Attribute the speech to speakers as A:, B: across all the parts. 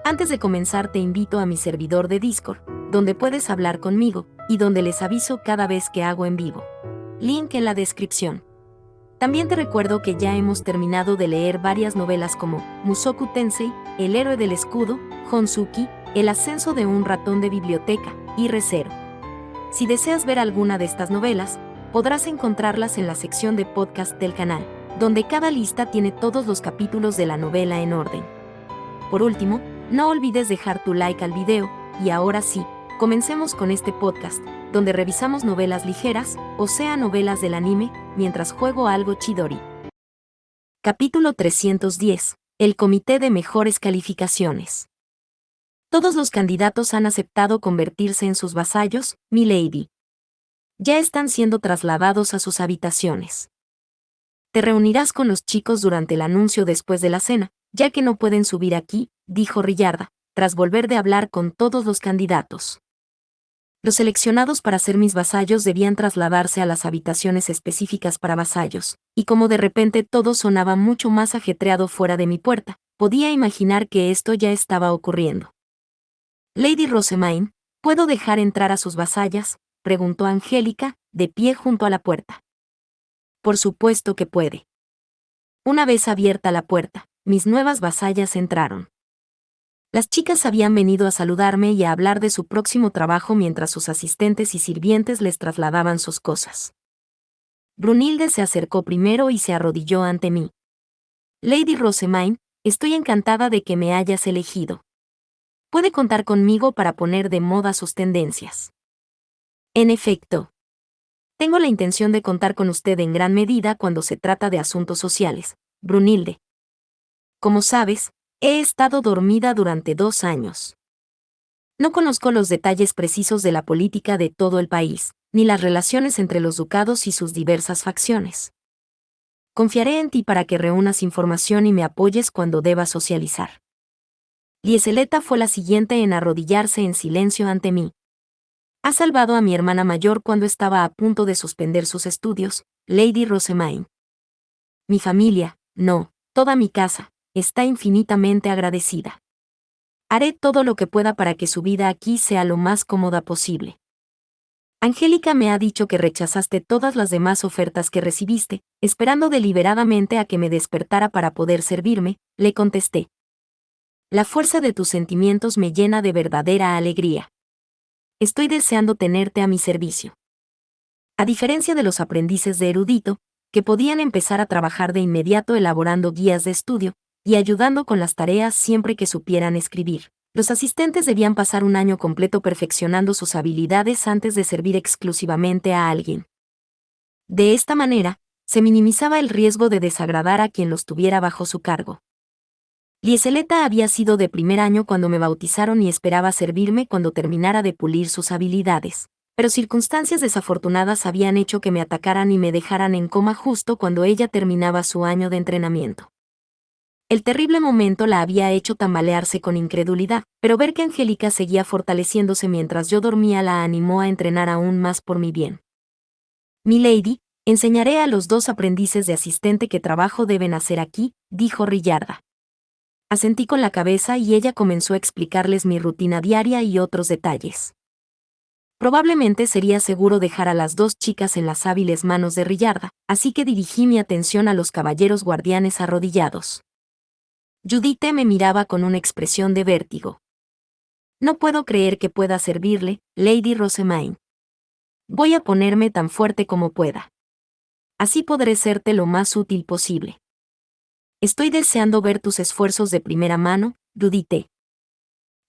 A: Antes de comenzar te invito a mi servidor de Discord, donde puedes hablar conmigo, y donde les aviso cada vez que hago en vivo. Link en la descripción. También te recuerdo que ya hemos terminado de leer varias novelas como Mushoku Tensei, El héroe del escudo, Honsuki, El ascenso de un ratón de biblioteca, y Re:Zero. Si deseas ver alguna de estas novelas, podrás encontrarlas en la sección de podcast del canal, donde cada lista tiene todos los capítulos de la novela en orden. Por último, no olvides dejar tu like al video, y ahora sí, comencemos con este podcast, donde revisamos novelas ligeras, o sea novelas del anime, mientras juego algo Chidori. Capítulo 310. El Comité de Mejores Calificaciones. Todos los candidatos han aceptado convertirse en sus vasallos, milady. Ya están siendo trasladados a sus habitaciones. Te reunirás con los chicos durante el anuncio después de la cena, ya que no pueden subir aquí, dijo Riyarda, tras volver de hablar con todos los candidatos. Los seleccionados para ser mis vasallos debían trasladarse a las habitaciones específicas para vasallos, y como de repente todo sonaba mucho más ajetreado fuera de mi puerta, podía imaginar que esto ya estaba ocurriendo. Lady Rosemaine, ¿puedo dejar entrar a sus vasallas?, preguntó Angélica, de pie junto a la puerta. Por supuesto que puede. Una vez abierta la puerta, mis nuevas vasallas entraron. Las chicas habían venido a saludarme y a hablar de su próximo trabajo mientras sus asistentes y sirvientes les trasladaban sus cosas. Brunilde se acercó primero y se arrodilló ante mí. Lady Rosemaine, estoy encantada de que me hayas elegido. Puede contar conmigo para poner de moda sus tendencias. En efecto. Tengo la intención de contar con usted en gran medida cuando se trata de asuntos sociales, Brunilde. Como sabes, he estado dormida durante 2 años. No conozco los detalles precisos de la política de todo el país, ni las relaciones entre los ducados y sus diversas facciones. Confiaré en ti para que reúnas información y me apoyes cuando deba socializar. Lieseleta fue la siguiente en arrodillarse en silencio ante mí. Ha salvado a mi hermana mayor cuando estaba a punto de suspender sus estudios, Lady Rosemaine. Mi familia, no, toda mi casa, está infinitamente agradecida. Haré todo lo que pueda para que su vida aquí sea lo más cómoda posible. Angélica me ha dicho que rechazaste todas las demás ofertas que recibiste, esperando deliberadamente a que me despertara para poder servirme, le contesté. La fuerza de tus sentimientos me llena de verdadera alegría. Estoy deseando tenerte a mi servicio. A diferencia de los aprendices de erudito, que podían empezar a trabajar de inmediato elaborando guías de estudio y ayudando con las tareas siempre que supieran escribir, los asistentes debían pasar un año completo perfeccionando sus habilidades antes de servir exclusivamente a alguien. De esta manera, se minimizaba el riesgo de desagradar a quien los tuviera bajo su cargo. Lieseleta había sido de primer año cuando me bautizaron y esperaba servirme cuando terminara de pulir sus habilidades, pero circunstancias desafortunadas habían hecho que me atacaran y me dejaran en coma justo cuando ella terminaba su año de entrenamiento. El terrible momento la había hecho tambalearse con incredulidad, pero ver que Angélica seguía fortaleciéndose mientras yo dormía la animó a entrenar aún más por mi bien. Milady, enseñaré a los 2 aprendices de asistente qué trabajo deben hacer aquí, dijo Riyarda. Asentí con la cabeza y ella comenzó a explicarles mi rutina diaria y otros detalles. Probablemente sería seguro dejar a las 2 chicas en las hábiles manos de Riyarda, así que dirigí mi atención a los caballeros guardianes arrodillados. Judith me miraba con una expresión de vértigo. No puedo creer que pueda servirle, Lady Rosemaine. Voy a ponerme tan fuerte como pueda. Así podré serte lo más útil posible. Estoy deseando ver tus esfuerzos de primera mano, Judith.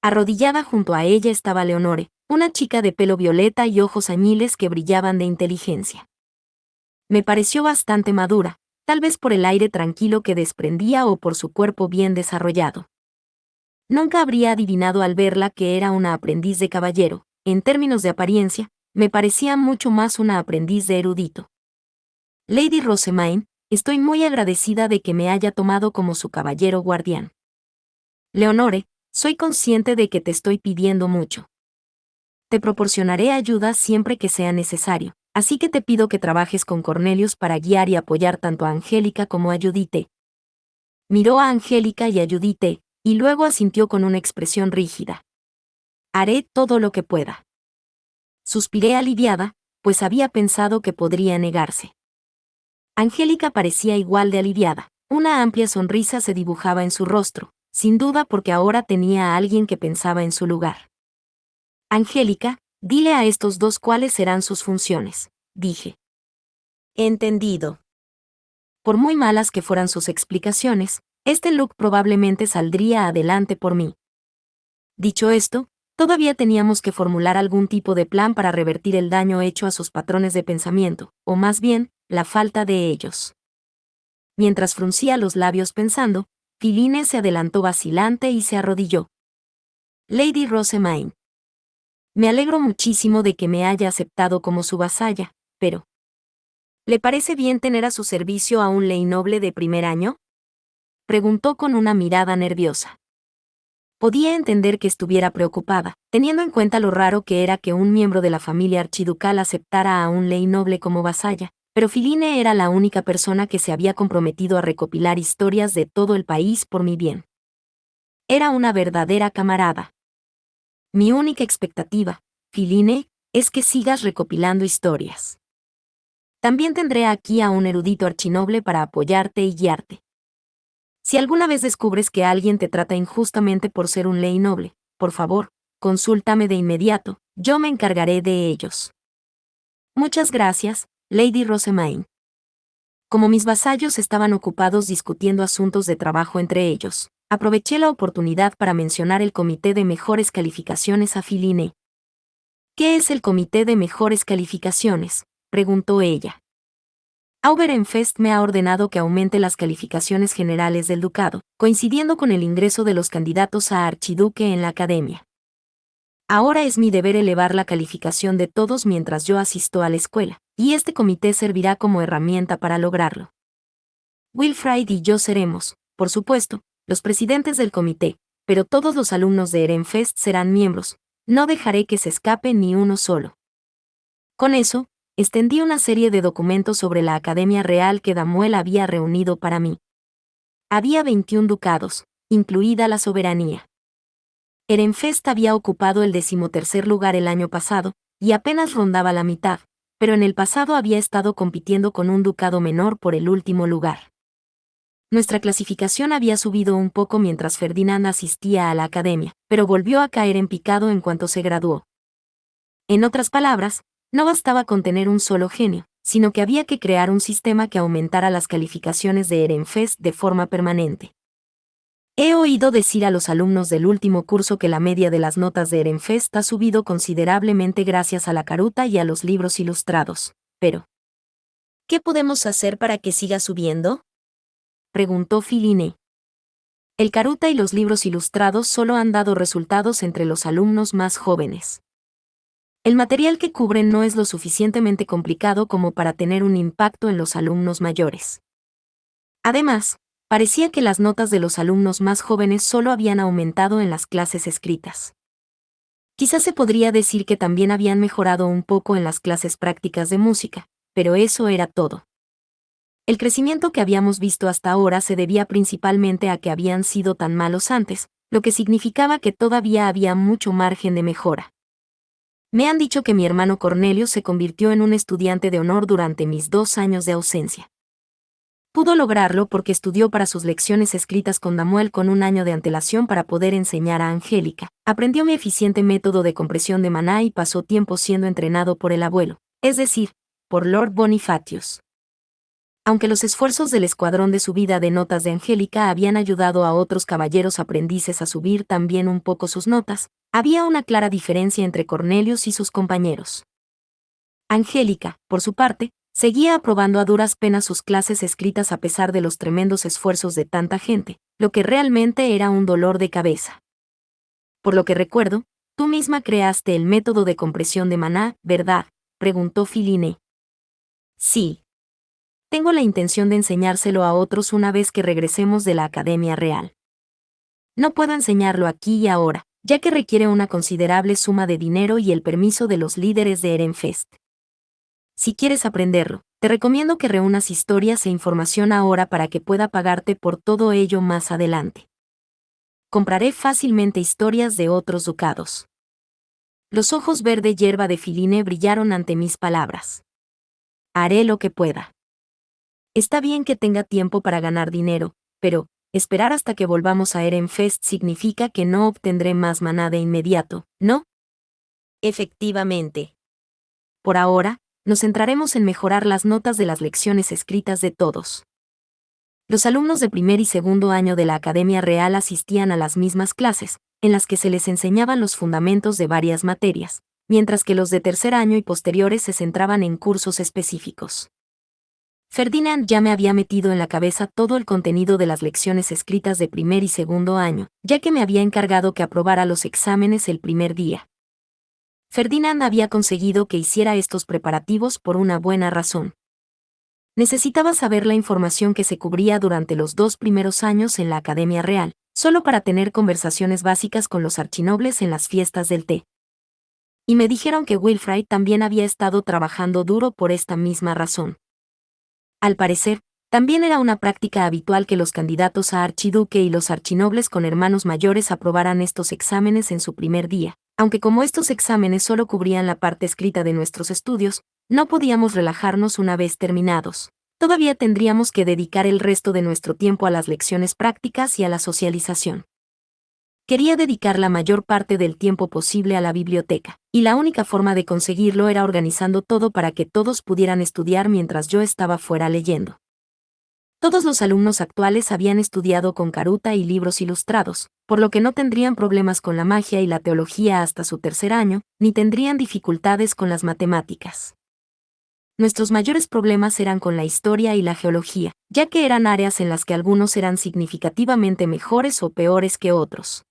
A: Arrodillada junto a ella estaba Leonore, una chica de pelo violeta y ojos añiles que brillaban de inteligencia. Me pareció bastante madura, tal vez por el aire tranquilo que desprendía o por su cuerpo bien desarrollado. Nunca habría adivinado al verla que era una aprendiz de caballero, en términos de apariencia, me parecía mucho más una aprendiz de erudito. Lady Rosemaine, estoy muy agradecida de que me haya tomado como su caballero guardián. Leonore, soy consciente de que te estoy pidiendo mucho. Te proporcionaré ayuda siempre que sea necesario, así que te pido que trabajes con Cornelius para guiar y apoyar tanto a Angélica como a Judith. Miró a Angélica y a Judith, y luego asintió con una expresión rígida. Haré todo lo que pueda. Suspiré aliviada, pues había pensado que podría negarse. Angélica parecía igual de aliviada. Una amplia sonrisa se dibujaba en su rostro, sin duda porque ahora tenía a alguien que pensaba en su lugar. Angélica, dile a estos dos cuáles serán sus funciones, dije. Entendido. Por muy malas que fueran sus explicaciones, este look probablemente saldría adelante por mí. Dicho esto, todavía teníamos que formular algún tipo de plan para revertir el daño hecho a sus patrones de pensamiento, o más bien, la falta de ellos. Mientras fruncía los labios pensando, Philine se adelantó vacilante y se arrodilló. Lady Rosemaine. Me alegro muchísimo de que me haya aceptado como su vasalla, pero ¿le parece bien tener a su servicio a un ley noble de primer año? Preguntó con una mirada nerviosa. Podía entender que estuviera preocupada, teniendo en cuenta lo raro que era que un miembro de la familia archiducal aceptara a un ley noble como vasalla, pero Philine era la única persona que se había comprometido a recopilar historias de todo el país por mi bien. Era una verdadera camarada. Mi única expectativa, Philine, es que sigas recopilando historias. También tendré aquí a un erudito archinoble para apoyarte y guiarte. Si alguna vez descubres que alguien te trata injustamente por ser un ley noble, por favor, consúltame de inmediato, yo me encargaré de ellos. Muchas gracias, Lady Rosemaine. Como mis vasallos estaban ocupados discutiendo asuntos de trabajo entre ellos, aproveché la oportunidad para mencionar el Comité de Mejores Calificaciones a Philine. ¿Qué es el Comité de Mejores Calificaciones?, preguntó ella. Auberenfest me ha ordenado que aumente las calificaciones generales del ducado, coincidiendo con el ingreso de los candidatos a archiduque en la academia. Ahora es mi deber elevar la calificación de todos mientras yo asisto a la escuela, y este comité servirá como herramienta para lograrlo. Wilfrid y yo seremos, por supuesto, los presidentes del comité, pero todos los alumnos de Ehrenfest serán miembros, no dejaré que se escape ni uno solo. Con eso, extendí una serie de documentos sobre la Academia Real que Damuel había reunido para mí. Había 21 ducados, incluida la soberanía. Ehrenfest había ocupado el 13º lugar el año pasado, y apenas rondaba la mitad, pero en el pasado había estado compitiendo con un ducado menor por el último lugar. Nuestra clasificación había subido un poco mientras Ferdinand asistía a la academia, pero volvió a caer en picado en cuanto se graduó. En otras palabras, no bastaba con tener un solo genio, sino que había que crear un sistema que aumentara las calificaciones de Ehrenfest de forma permanente. He oído decir a los alumnos del último curso que la media de las notas de Ehrenfest ha subido considerablemente gracias a la caruta y a los libros ilustrados, pero ¿qué podemos hacer para que siga subiendo?, preguntó Philine. El caruta y los libros ilustrados solo han dado resultados entre los alumnos más jóvenes. El material que cubren no es lo suficientemente complicado como para tener un impacto en los alumnos mayores. Además, parecía que las notas de los alumnos más jóvenes solo habían aumentado en las clases escritas. Quizás se podría decir que también habían mejorado un poco en las clases prácticas de música, pero eso era todo. El crecimiento que habíamos visto hasta ahora se debía principalmente a que habían sido tan malos antes, lo que significaba que todavía había mucho margen de mejora. Me han dicho que mi hermano Cornelio se convirtió en un estudiante de honor durante mis 2 años de ausencia. Pudo lograrlo porque estudió para sus lecciones escritas con Damuel con 1 año de antelación para poder enseñar a Angélica. Aprendió mi eficiente método de compresión de maná y pasó tiempo siendo entrenado por el abuelo, es decir, por Lord Bonifacius. Aunque los esfuerzos del escuadrón de subida de notas de Angélica habían ayudado a otros caballeros aprendices a subir también un poco sus notas, había una clara diferencia entre Cornelius y sus compañeros. Angélica, por su parte, seguía aprobando a duras penas sus clases escritas a pesar de los tremendos esfuerzos de tanta gente, lo que realmente era un dolor de cabeza. Por lo que recuerdo, tú misma creaste el método de compresión de maná, ¿verdad?, preguntó Philine. Sí. Tengo la intención de enseñárselo a otros una vez que regresemos de la Academia Real. No puedo enseñarlo aquí y ahora, ya que requiere una considerable suma de dinero y el permiso de los líderes de Ehrenfest. Si quieres aprenderlo, te recomiendo que reúnas historias e información ahora para que pueda pagarte por todo ello más adelante. compraré fácilmente historias de otros ducados. Los ojos verde hierba de Filine brillaron ante mis palabras. Haré lo que pueda. Está bien que tenga tiempo para ganar dinero, pero esperar hasta que volvamos a Ehrenfest significa que no obtendré más maná de inmediato, ¿no? Efectivamente. Por ahora, nos centraremos en mejorar las notas de las lecciones escritas de todos. Los alumnos de primer y segundo año de la Academia Real asistían a las mismas clases, en las que se les enseñaban los fundamentos de varias materias, mientras que los de tercer año y posteriores se centraban en cursos específicos. Ferdinand ya me había metido en la cabeza todo el contenido de las lecciones escritas de primer y segundo año, ya que me había encargado que aprobara los exámenes el primer día. Ferdinand había conseguido que hiciera estos preparativos por una buena razón. Necesitaba saber la información que se cubría durante los 2 primeros años en la Academia Real, solo para tener conversaciones básicas con los archinobles en las fiestas del té. Y me dijeron que Wilfrid también había estado trabajando duro por esta misma razón. Al parecer, también era una práctica habitual que los candidatos a archiduque y los archinobles con hermanos mayores aprobaran estos exámenes en su primer día, aunque como estos exámenes solo cubrían la parte escrita de nuestros estudios, no podíamos relajarnos una vez terminados. Todavía tendríamos que dedicar el resto de nuestro tiempo a las lecciones prácticas y a la socialización. Quería dedicar la mayor parte del tiempo posible a la biblioteca, y la única forma de conseguirlo era organizando todo para que todos pudieran estudiar mientras yo estaba fuera leyendo. Todos los alumnos actuales habían estudiado con caruta y libros ilustrados, por lo que no tendrían problemas con la magia y la teología hasta su tercer año, ni tendrían dificultades con las matemáticas. Nuestros mayores problemas eran con la historia y la geología, ya que eran áreas en las que algunos eran significativamente mejores o peores que otros.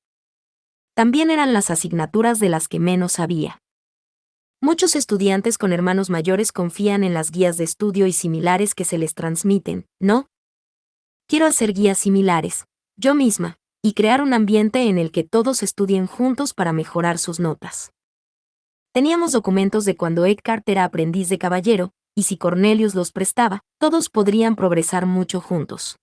A: También eran las asignaturas de las que menos sabía. Muchos estudiantes con hermanos mayores confían en las guías de estudio y similares que se les transmiten, ¿no? Quiero hacer guías similares, yo misma, y crear un ambiente en el que todos estudien juntos para mejorar sus notas. Teníamos documentos de cuando Eckhart era aprendiz de caballero, y si Cornelius los prestaba, todos podrían progresar mucho juntos.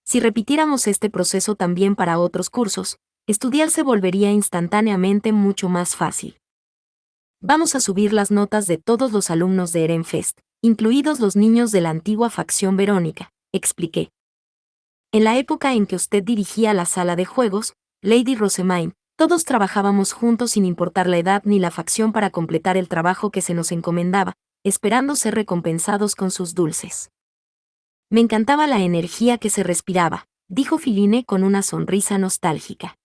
A: Si repitiéramos este proceso también para otros cursos, estudiar se volvería instantáneamente mucho más fácil. Vamos a subir las notas de todos los alumnos de Ehrenfest, incluidos los niños de la antigua facción Verónica, expliqué. En la época en que usted dirigía la sala de juegos, Lady Rosamine, todos trabajábamos juntos sin importar la edad ni la facción para completar el trabajo que se nos encomendaba, esperando ser recompensados con sus dulces. Me encantaba la energía que se respiraba, dijo Filine con una sonrisa nostálgica.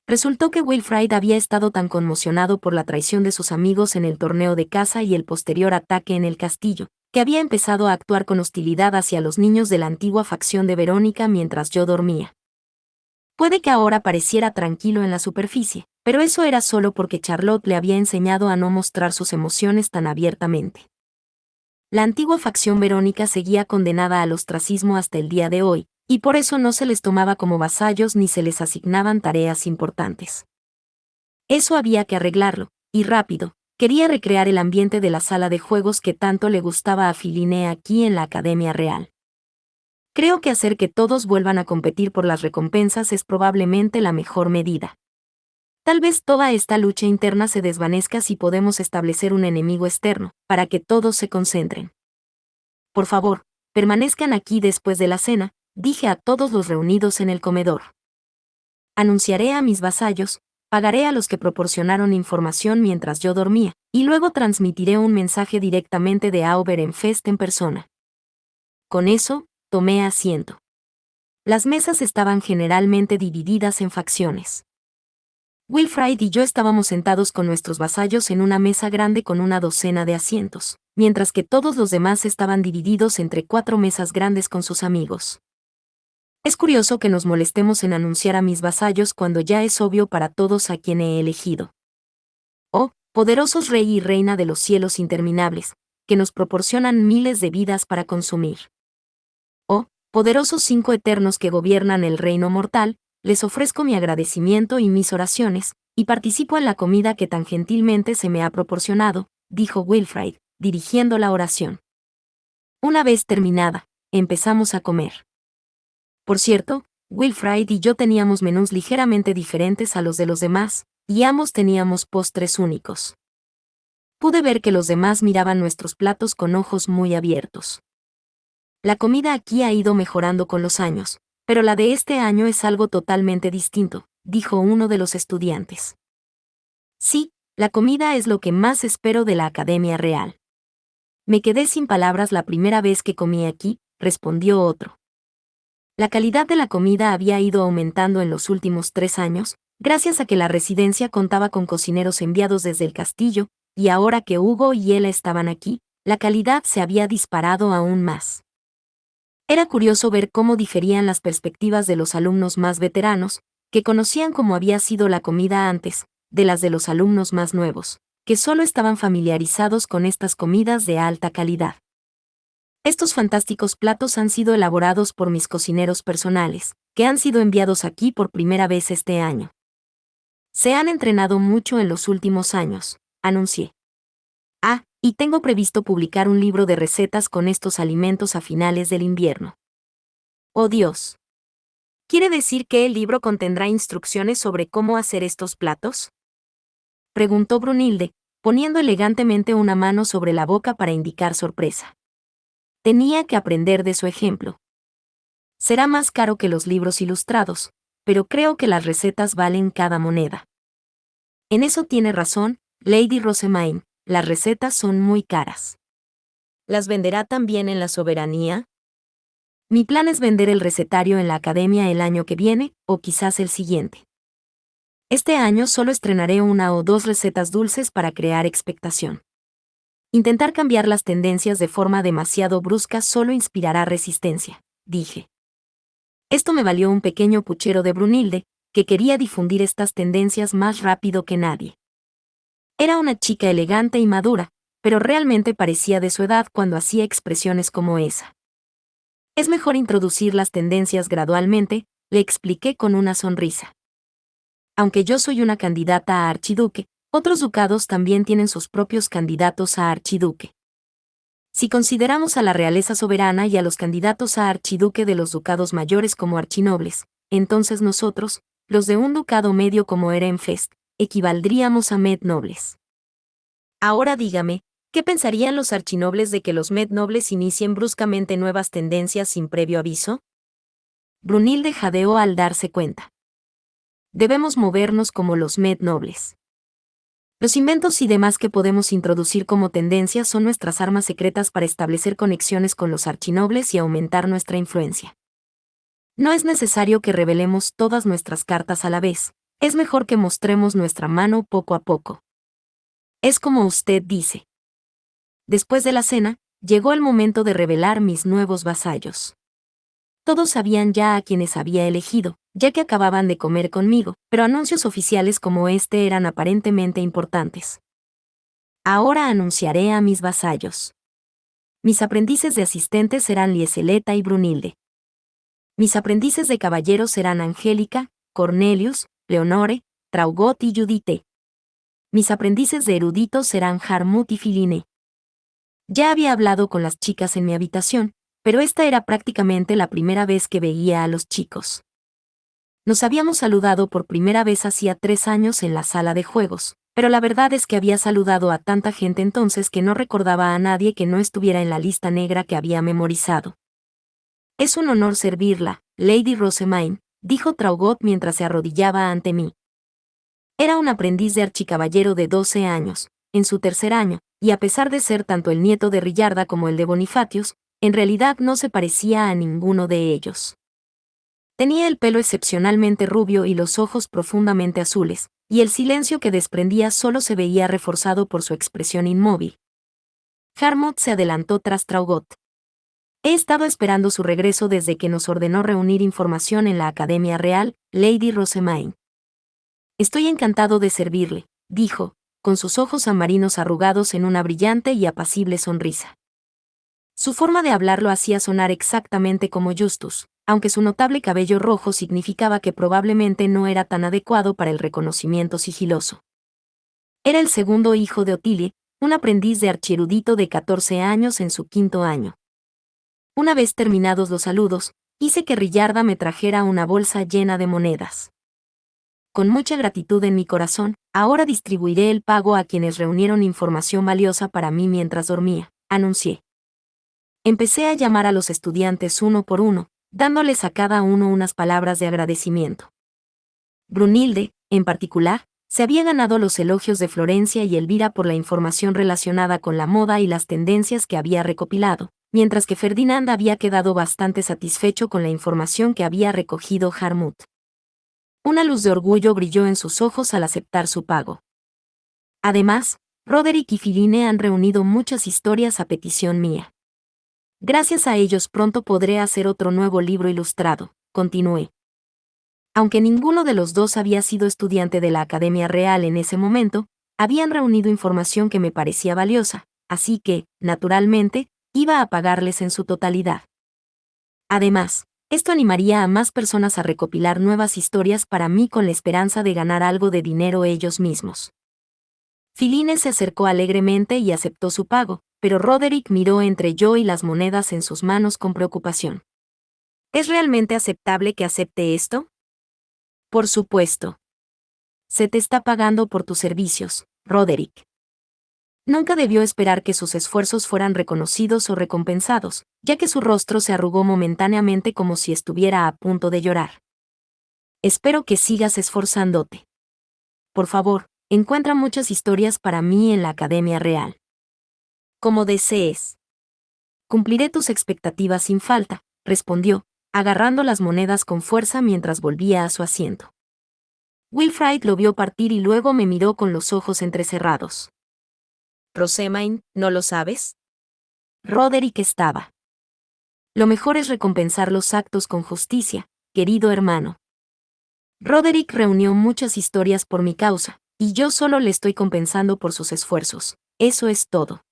A: Resultó que Wilfrid había estado tan conmocionado por la traición de sus amigos en el torneo de caza y el posterior ataque en el castillo, que había empezado a actuar con hostilidad hacia los niños de la antigua facción de Verónica mientras yo dormía. Puede que ahora pareciera tranquilo en la superficie, pero eso era solo porque Charlotte le había enseñado a no mostrar sus emociones tan abiertamente. La antigua facción Verónica seguía condenada al ostracismo hasta el día de hoy, y por eso no se les tomaba como vasallos ni se les asignaban tareas importantes. Eso había que arreglarlo, y rápido. Quería recrear el ambiente de la sala de juegos que tanto le gustaba a Filine aquí en la Academia Real. Creo que hacer que todos vuelvan a competir por las recompensas es probablemente la mejor medida. Tal vez toda esta lucha interna se desvanezca si podemos establecer un enemigo externo, para que todos se concentren. Por favor, permanezcan aquí después de la cena, dije a todos los reunidos en el comedor. Anunciaré a mis vasallos, pagaré a los que proporcionaron información mientras yo dormía, y luego transmitiré un mensaje directamente de Ehrenfest en persona. Con eso, tomé asiento. Las mesas estaban generalmente divididas en facciones. Wilfrid y yo estábamos sentados con nuestros vasallos en una mesa grande con una docena de asientos, mientras que todos los demás estaban divididos entre 4 mesas grandes con sus amigos. Es curioso que nos molestemos en anunciar a mis vasallos cuando ya es obvio para todos a quien he elegido. Oh, poderosos rey y reina de los cielos interminables, que nos proporcionan miles de vidas para consumir. Oh, poderosos 5 eternos que gobiernan el reino mortal, les ofrezco mi agradecimiento y mis oraciones, y participo en la comida que tan gentilmente se me ha proporcionado, dijo Wilfrid, dirigiendo la oración. Una vez terminada, empezamos a comer. Por cierto, Wilfrid y yo teníamos menús ligeramente diferentes a los de los demás, y ambos teníamos postres únicos. Pude ver que los demás miraban nuestros platos con ojos muy abiertos. La comida aquí ha ido mejorando con los años, pero la de este año es algo totalmente distinto, dijo uno de los estudiantes. Sí, la comida es lo que más espero de la Academia Real. Me quedé sin palabras la primera vez que comí aquí, respondió otro. La calidad de la comida había ido aumentando en los últimos 3 años, gracias a que la residencia contaba con cocineros enviados desde el castillo, y ahora que Hugo y Ella estaban aquí, la calidad se había disparado aún más. Era curioso ver cómo diferían las perspectivas de los alumnos más veteranos, que conocían cómo había sido la comida antes, de las de los alumnos más nuevos, que solo estaban familiarizados con estas comidas de alta calidad. Estos fantásticos platos han sido elaborados por mis cocineros personales, que han sido enviados aquí por primera vez este año. Se han entrenado mucho en los últimos años, anuncié. Y tengo previsto publicar un libro de recetas con estos alimentos a finales del invierno. ¡Oh Dios! ¿Quiere decir que el libro contendrá instrucciones sobre cómo hacer estos platos? Preguntó Brunilde, poniendo elegantemente una mano sobre la boca para indicar sorpresa. Tenía que aprender de su ejemplo. Será más caro que los libros ilustrados, pero creo que las recetas valen cada moneda. En eso tiene razón, Lady Rosemaine, las recetas son muy caras. ¿Las venderá también en la Soberanía? Mi plan es vender el recetario en la Academia el año que viene, o quizás el siguiente. Este año solo estrenaré 1 o 2 recetas dulces para crear expectación. Intentar cambiar las tendencias de forma demasiado brusca solo inspirará resistencia, dije. Esto me valió un pequeño puchero de Brunilde, que quería difundir estas tendencias más rápido que nadie. Era una chica elegante y madura, pero realmente parecía de su edad cuando hacía expresiones como esa. Es mejor introducir las tendencias gradualmente, le expliqué con una sonrisa. Aunque yo soy una candidata a archiduque, otros ducados también tienen sus propios candidatos a archiduque. Si consideramos a la realeza soberana y a los candidatos a archiduque de los ducados mayores como archinobles, entonces nosotros, los de un ducado medio como Ehrenfest, equivaldríamos a mednobles. Ahora dígame, ¿qué pensarían los archinobles de que los mednobles inicien bruscamente nuevas tendencias sin previo aviso? Brunilde jadeó al darse cuenta. Debemos movernos como los mednobles. Los inventos y demás que podemos introducir como tendencias son nuestras armas secretas para establecer conexiones con los archinobles y aumentar nuestra influencia. No es necesario que revelemos todas nuestras cartas a la vez, es mejor que mostremos nuestra mano poco a poco. Es como usted dice. Después de la cena, llegó el momento de revelar mis nuevos vasallos. Todos sabían ya a quienes había elegido, ya que acababan de comer conmigo, pero anuncios oficiales como este eran aparentemente importantes. Ahora anunciaré a mis vasallos. Mis aprendices de asistentes serán Lieseleta y Brunilde. Mis aprendices de caballeros serán Angélica, Cornelius, Leonore, Traugot y Judite. Mis aprendices de eruditos serán Harmut y Filine. Ya había hablado con las chicas en mi habitación, pero esta era prácticamente la primera vez que veía a los chicos. Nos habíamos saludado por primera vez hacía 3 años en la sala de juegos, pero la verdad es que había saludado a tanta gente entonces que no recordaba a nadie que no estuviera en la lista negra que había memorizado. Es un honor servirla, Lady Rosemaine, dijo Traugot mientras se arrodillaba ante mí. Era un aprendiz de archicaballero de 12 años, en su 3er año, y a pesar de ser tanto el nieto de Rillarda como el de Bonifatius, en realidad no se parecía a ninguno de ellos. Tenía el pelo excepcionalmente rubio y los ojos profundamente azules, y el silencio que desprendía solo se veía reforzado por su expresión inmóvil. Harmut se adelantó tras Traugot. He estado esperando su regreso desde que nos ordenó reunir información en la Academia Real, Lady Rosemaine. Estoy encantado de servirle, dijo, con sus ojos amarinos arrugados en una brillante y apacible sonrisa. Su forma de hablar lo hacía sonar exactamente como Justus, aunque su notable cabello rojo significaba que probablemente no era tan adecuado para el reconocimiento sigiloso. Era el segundo hijo de Otilie, un aprendiz de archierudito de 14 años en su 5.º año. Una vez terminados los saludos, Hice que Rillarda me trajera una bolsa llena de monedas. Con mucha gratitud en mi corazón, ahora distribuiré el pago a quienes reunieron información valiosa para mí mientras dormía, anuncié. Empecé a llamar a los estudiantes uno por uno, dándoles a cada uno unas palabras de agradecimiento. Brunilde, en particular, se había ganado los elogios de Florencia y Elvira por la información relacionada con la moda y las tendencias que había recopilado, mientras que Ferdinand había quedado bastante satisfecho con la información que había recogido Harmut. Una luz de orgullo brilló en sus ojos al aceptar su pago. Además, Roderick y Filine han reunido muchas historias a petición mía. Gracias a ellos pronto podré hacer otro nuevo libro ilustrado, continué. Aunque ninguno de los dos había sido estudiante de la Academia Real en ese momento, habían reunido información que me parecía valiosa, así que, naturalmente, iba a pagarles en su totalidad. Además, esto animaría a más personas a recopilar nuevas historias para mí con la esperanza de ganar algo de dinero ellos mismos. Filine se acercó alegremente y aceptó su pago, pero Roderick miró entre yo y las monedas en sus manos con preocupación. ¿Es realmente aceptable que acepte esto? Por supuesto. Se te está pagando por tus servicios, Roderick. Nunca debió esperar que sus esfuerzos fueran reconocidos o recompensados, ya que su rostro se arrugó momentáneamente como si estuviera a punto de llorar. Espero que sigas esforzándote. Por favor, encuentra muchas historias para mí en la Academia Real. Como desees. Cumpliré tus expectativas sin falta, respondió, agarrando las monedas con fuerza mientras volvía a su asiento. Wilfrid lo vio partir y luego me miró con los ojos entrecerrados. Rosamund, ¿no lo sabes? Roderick estaba. Lo mejor es recompensar los actos con justicia, querido hermano. Roderick reunió muchas historias por mi causa, y yo solo le estoy compensando por sus esfuerzos. Eso es todo.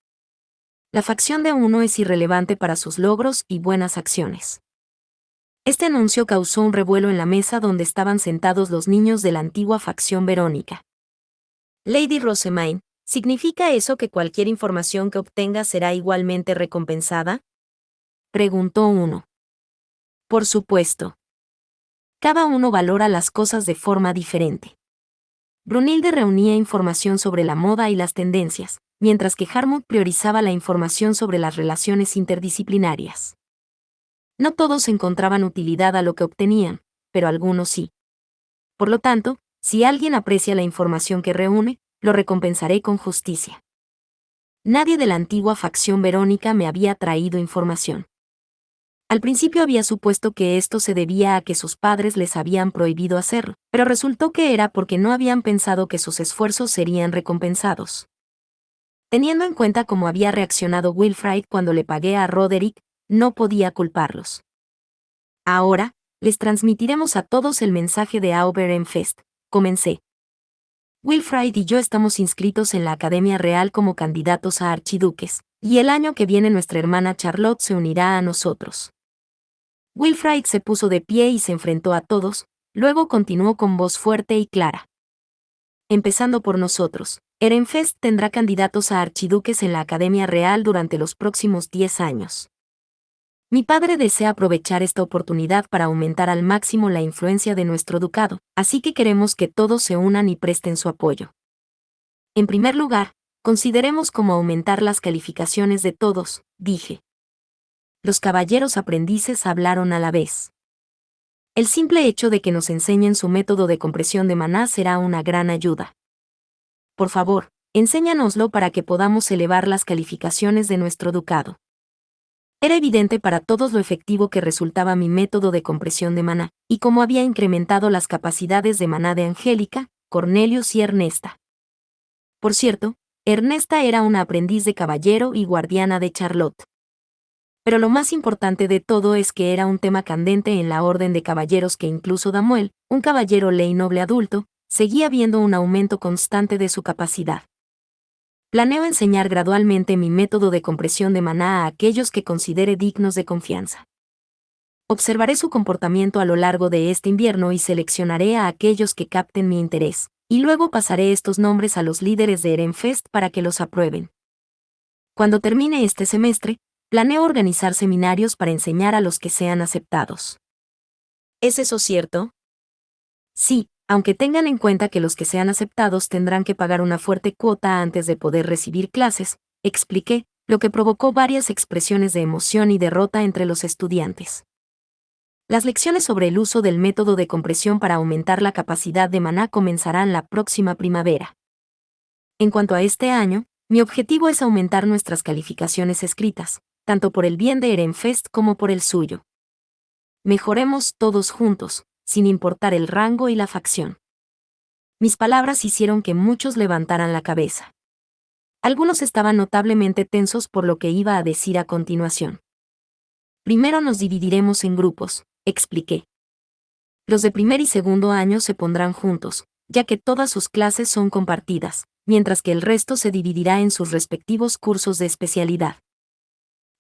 A: La facción de uno es irrelevante para sus logros y buenas acciones. Este anuncio causó un revuelo en la mesa donde estaban sentados los niños de la antigua facción Verónica. Lady Rosamund, ¿significa eso que cualquier información que obtenga será igualmente recompensada? Preguntó uno. Por supuesto. Cada uno valora las cosas de forma diferente. Brunilde reunía información sobre la moda y las tendencias, mientras que Harmut priorizaba la información sobre las relaciones interdisciplinarias. No todos encontraban utilidad a lo que obtenían, pero algunos sí. Por lo tanto, si alguien aprecia la información que reúne, lo recompensaré con justicia. Nadie de la antigua facción Verónica me había traído información. Al principio había supuesto que esto se debía a que sus padres les habían prohibido hacerlo, pero resultó que era porque no habían pensado que sus esfuerzos serían recompensados. Teniendo en cuenta cómo había reaccionado Wilfrid cuando le pagué a Roderick, no podía culparlos. Ahora, les transmitiremos a todos el mensaje de Auberenfest, comencé. Wilfrid y yo estamos inscritos en la Academia Real como candidatos a archiduques, y el año que viene nuestra hermana Charlotte se unirá a nosotros. Wilfrid se puso de pie y se enfrentó a todos, luego continuó con voz fuerte y clara. Empezando por nosotros, Ehrenfest tendrá candidatos a archiduques en la Academia Real durante los próximos 10 años. Mi padre desea aprovechar esta oportunidad para aumentar al máximo la influencia de nuestro ducado, así que queremos que todos se unan y presten su apoyo. En primer lugar, consideremos cómo aumentar las calificaciones de todos, dije. Los caballeros aprendices hablaron a la vez. El simple hecho de que nos enseñen su método de compresión de maná será una gran ayuda. Por favor, enséñanoslo para que podamos elevar las calificaciones de nuestro ducado. Era evidente para todos lo efectivo que resultaba mi método de compresión de maná, y cómo había incrementado las capacidades de maná de Angélica, Cornelius y Ernesta. Por cierto, Ernesta era una aprendiz de caballero y guardiana de Charlotte. Pero lo más importante de todo es que era un tema candente en la orden de caballeros que incluso Damuel, un caballero ley noble adulto, seguía viendo un aumento constante de su capacidad. Planeo enseñar gradualmente mi método de compresión de maná a aquellos que considere dignos de confianza. Observaré su comportamiento a lo largo de este invierno y seleccionaré a aquellos que capten mi interés, y luego pasaré estos nombres a los líderes de Ehrenfest para que los aprueben. Cuando termine este semestre, Planeo organizar seminarios para enseñar a los que sean aceptados. ¿Es eso cierto? Sí, aunque tengan en cuenta que los que sean aceptados tendrán que pagar una fuerte cuota antes de poder recibir clases, expliqué, lo que provocó varias expresiones de emoción y derrota entre los estudiantes. Las lecciones sobre el uso del método de compresión para aumentar la capacidad de maná comenzarán la próxima primavera. En cuanto a este año, mi objetivo es aumentar nuestras calificaciones escritas, tanto por el bien de Ehrenfest como por el suyo. Mejoremos todos juntos, sin importar el rango y la facción. Mis palabras hicieron que muchos levantaran la cabeza. Algunos estaban notablemente tensos por lo que iba a decir a continuación. Primero nos dividiremos en grupos, expliqué. Los de primer y segundo año se pondrán juntos, ya que todas sus clases son compartidas, mientras que el resto se dividirá en sus respectivos cursos de especialidad.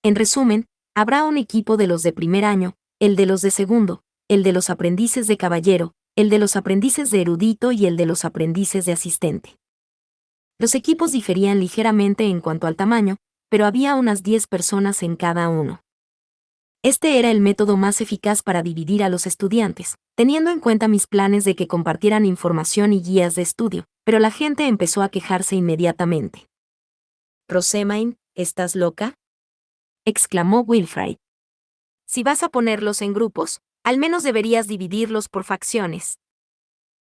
A: En resumen, habrá un equipo de los de primer año, el de los de segundo, el de los aprendices de caballero, el de los aprendices de erudito y el de los aprendices de asistente. Los equipos diferían ligeramente en cuanto al tamaño, pero había unas 10 personas en cada uno. Este era el método más eficaz para dividir a los estudiantes, teniendo en cuenta mis planes de que compartieran información y guías de estudio, pero la gente empezó a quejarse inmediatamente. «Rosemain, ¿estás loca?», exclamó Wilfrid. «Si vas a ponerlos en grupos, al menos deberías dividirlos por facciones».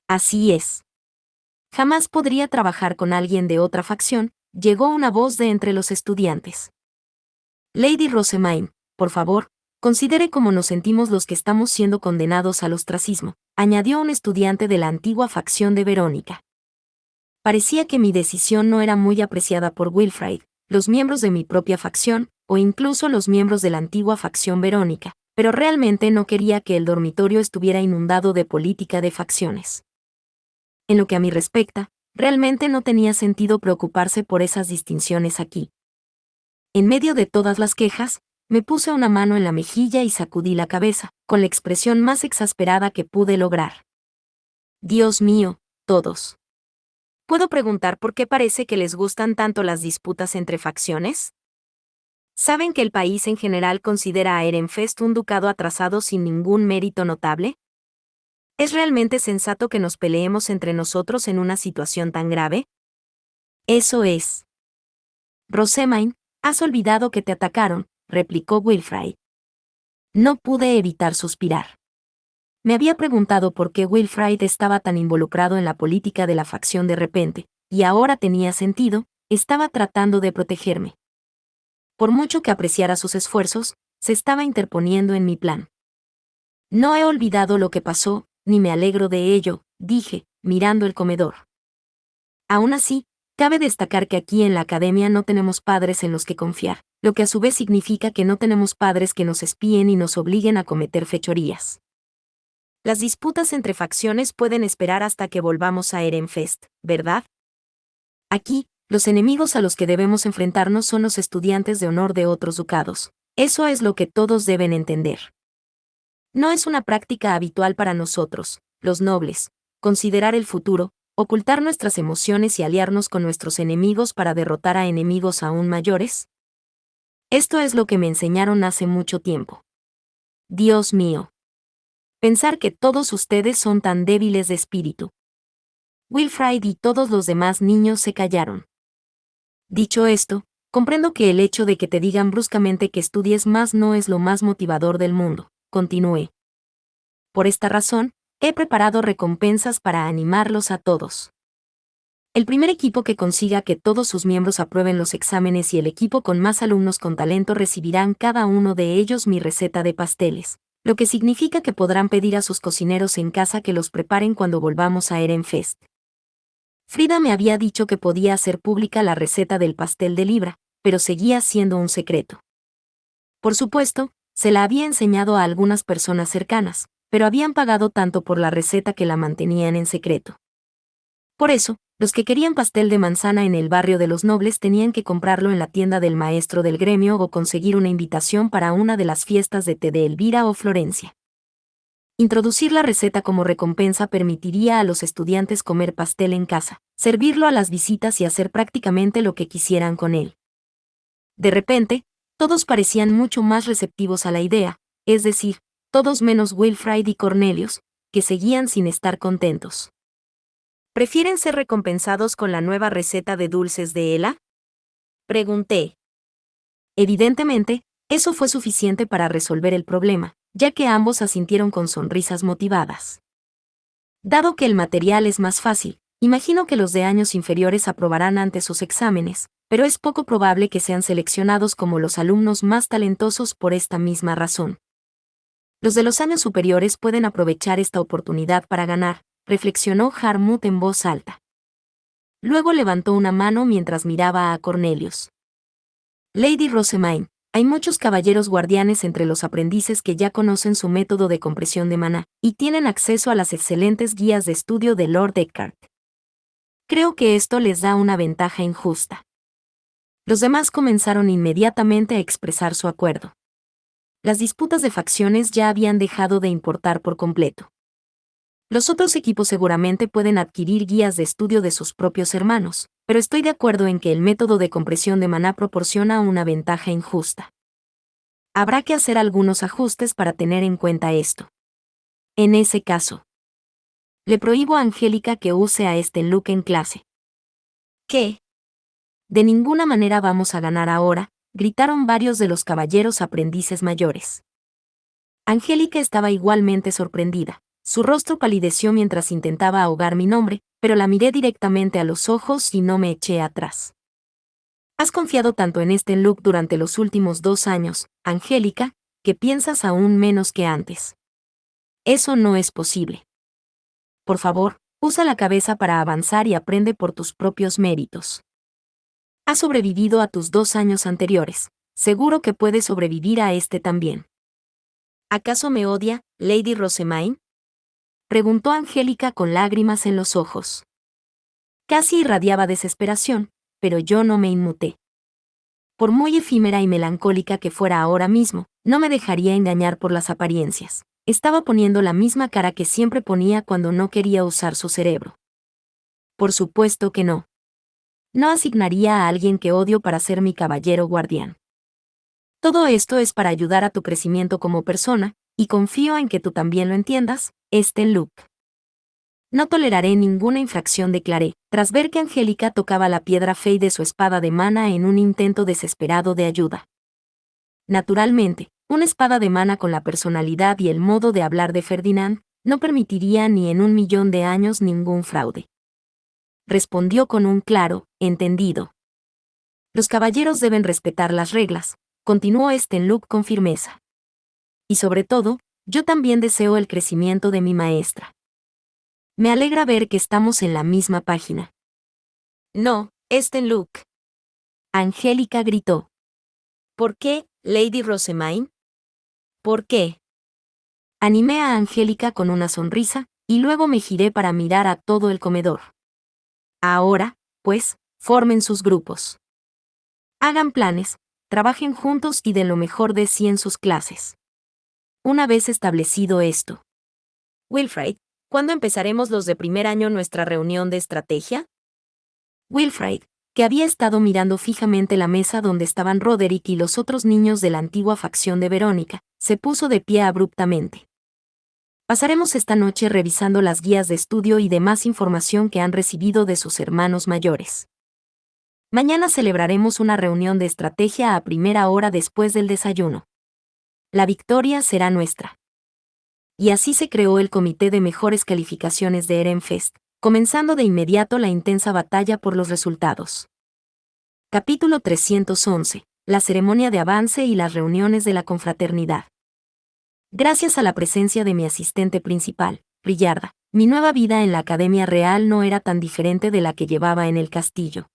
A: «Así es. Jamás podría trabajar con alguien de otra facción», llegó una voz de entre los estudiantes. «Lady Rosemain, por favor, considere cómo nos sentimos los que estamos siendo condenados al ostracismo», añadió un estudiante de la antigua facción de Verónica. Parecía que mi decisión no era muy apreciada por Wilfrid, los miembros de mi propia facción, o incluso los miembros de la antigua facción Verónica, pero realmente no quería que el dormitorio estuviera inundado de política de facciones. En lo que a mí respecta, realmente no tenía sentido preocuparse por esas distinciones aquí. En medio de todas las quejas, me puse una mano en la mejilla y sacudí la cabeza, con la expresión más exasperada que pude lograr. «Dios mío, todos. ¿Puedo preguntar por qué parece que les gustan tanto las disputas entre facciones? ¿Saben que el país en general considera a Ehrenfest un ducado atrasado sin ningún mérito notable? ¿Es realmente sensato que nos peleemos entre nosotros en una situación tan grave? Eso es. Rosemain, has olvidado que te atacaron», replicó Wilfrid. No pude evitar suspirar. Me había preguntado por qué Wilfrid estaba tan involucrado en la política de la facción de repente, y ahora tenía sentido, estaba tratando de protegerme. Por mucho que apreciara sus esfuerzos, se estaba interponiendo en mi plan. «No he olvidado lo que pasó, ni me alegro de ello», dije, mirando el comedor. Aún así, cabe destacar que aquí en la academia no tenemos padres en los que confiar, lo que a su vez significa que no tenemos padres que nos espíen y nos obliguen a cometer fechorías. Las disputas entre facciones pueden esperar hasta que volvamos a Ehrenfest, ¿verdad? Aquí, los enemigos a los que debemos enfrentarnos son los estudiantes de honor de otros ducados. Eso es lo que todos deben entender. No es una práctica habitual para nosotros, los nobles, considerar el futuro, ocultar nuestras emociones y aliarnos con nuestros enemigos para derrotar a enemigos aún mayores. Esto es lo que me enseñaron hace mucho tiempo. Dios mío. Pensar que todos ustedes son tan débiles de espíritu. Wilfrid y todos los demás niños se callaron. Dicho esto, comprendo que el hecho de que te digan bruscamente que estudies más no es lo más motivador del mundo, continué. Por esta razón, he preparado recompensas para animarlos a todos. El primer equipo que consiga que todos sus miembros aprueben los exámenes y el equipo con más alumnos con talento recibirán cada uno de ellos mi receta de pasteles, lo que significa que podrán pedir a sus cocineros en casa que los preparen cuando volvamos a Ehrenfest. Frida me había dicho que podía hacer pública la receta del pastel de libra, pero seguía siendo un secreto. Por supuesto, se la había enseñado a algunas personas cercanas, pero habían pagado tanto por la receta que la mantenían en secreto. Por eso, los que querían pastel de manzana en el barrio de los nobles tenían que comprarlo en la tienda del maestro del gremio o conseguir una invitación para una de las fiestas de té de Elvira o Florencia. Introducir la receta como recompensa permitiría a los estudiantes comer pastel en casa, servirlo a las visitas y hacer prácticamente lo que quisieran con él. De repente, Todos parecían mucho más receptivos a la idea, es decir, todos menos Wilfrid y Cornelius, que seguían sin estar contentos. ¿Prefieren ser recompensados con la nueva receta de dulces de Ella?, pregunté. Evidentemente, eso fue suficiente para resolver el problema, ya que ambos asintieron con sonrisas motivadas. Dado que el material es más fácil, imagino que los de años inferiores aprobarán ante sus exámenes, pero es poco probable que sean seleccionados como los alumnos más talentosos por esta misma razón. Los de los años superiores pueden aprovechar esta oportunidad para ganar, reflexionó Harmut en voz alta. Luego levantó una mano mientras miraba a Cornelius. Lady Rosamine, hay muchos caballeros guardianes entre los aprendices que ya conocen su método de compresión de maná, y tienen acceso a las excelentes guías de estudio de Lord Eckhart. Creo que esto les da una ventaja injusta. Los demás comenzaron inmediatamente a expresar su acuerdo. Las disputas de facciones ya habían dejado de importar por completo. Los otros equipos seguramente pueden adquirir guías de estudio de sus propios hermanos, pero estoy de acuerdo en que el método de compresión de maná proporciona una ventaja injusta. Habrá que hacer algunos ajustes para tener en cuenta esto. En ese caso, le prohíbo a Angélica que use a este look en clase. ¿Qué? De ninguna manera vamos a ganar ahora, gritaron varios de los caballeros aprendices mayores. Angélica estaba igualmente sorprendida. Su rostro palideció mientras intentaba ahogar mi nombre, pero la miré directamente a los ojos y no me eché atrás. Has confiado tanto en este look durante los últimos 2 años, Angélica, que piensas aún menos que antes. Eso no es posible. Por favor, usa la cabeza para avanzar y aprende por tus propios méritos. Has sobrevivido a tus 2 años anteriores, seguro que puedes sobrevivir a este también. ¿Acaso me odia, Lady Rosamine?, preguntó Angélica con lágrimas en los ojos. Casi irradiaba desesperación, pero yo no me inmuté. Por muy efímera y melancólica que fuera ahora mismo, no me dejaría engañar por las apariencias. Estaba poniendo la misma cara que siempre ponía cuando no quería usar su cerebro. Por supuesto que no. No asignaría a alguien que odio para ser mi caballero guardián. Todo esto es para ayudar a tu crecimiento como persona, y confío en que tú también lo entiendas, Luke. No toleraré ninguna infracción, declaré, tras ver que Angélica tocaba la piedra fey de su espada de mana en un intento desesperado de ayuda. Naturalmente, una espada de mana con la personalidad y el modo de hablar de Ferdinand no permitiría ni en 1.000.000 de años ningún fraude. Respondió con un claro, entendido. Los caballeros deben respetar las reglas, continuó Luke con firmeza. Y sobre todo, yo también deseo el crecimiento de mi maestra. Me alegra ver que estamos en la misma página. No, Luke. Angélica gritó. ¿Por qué, Lady Rosamine? ¿Por qué? Animé a Angélica con una sonrisa, y luego me giré para mirar a todo el comedor. Ahora, pues, formen sus grupos. Hagan planes, trabajen juntos y den lo mejor de sí en sus clases. Una vez establecido esto. Wilfrid, ¿cuándo empezaremos los de primer año nuestra reunión de estrategia? Wilfrid, que había estado mirando fijamente la mesa donde estaban Roderick y los otros niños de la antigua facción de Verónica, se puso de pie abruptamente. Pasaremos esta noche revisando las guías de estudio y demás información que han recibido de sus hermanos mayores. Mañana celebraremos una reunión de estrategia a primera hora después del desayuno. La victoria será nuestra. Y así se creó el Comité de Mejores Calificaciones de Ehrenfest, comenzando de inmediato la intensa batalla por los resultados. Capítulo 311. La ceremonia de avance y las reuniones de la confraternidad. Gracias a la presencia de mi asistente principal, Rillarda, mi nueva vida en la Academia Real no era tan diferente de la que llevaba en el castillo.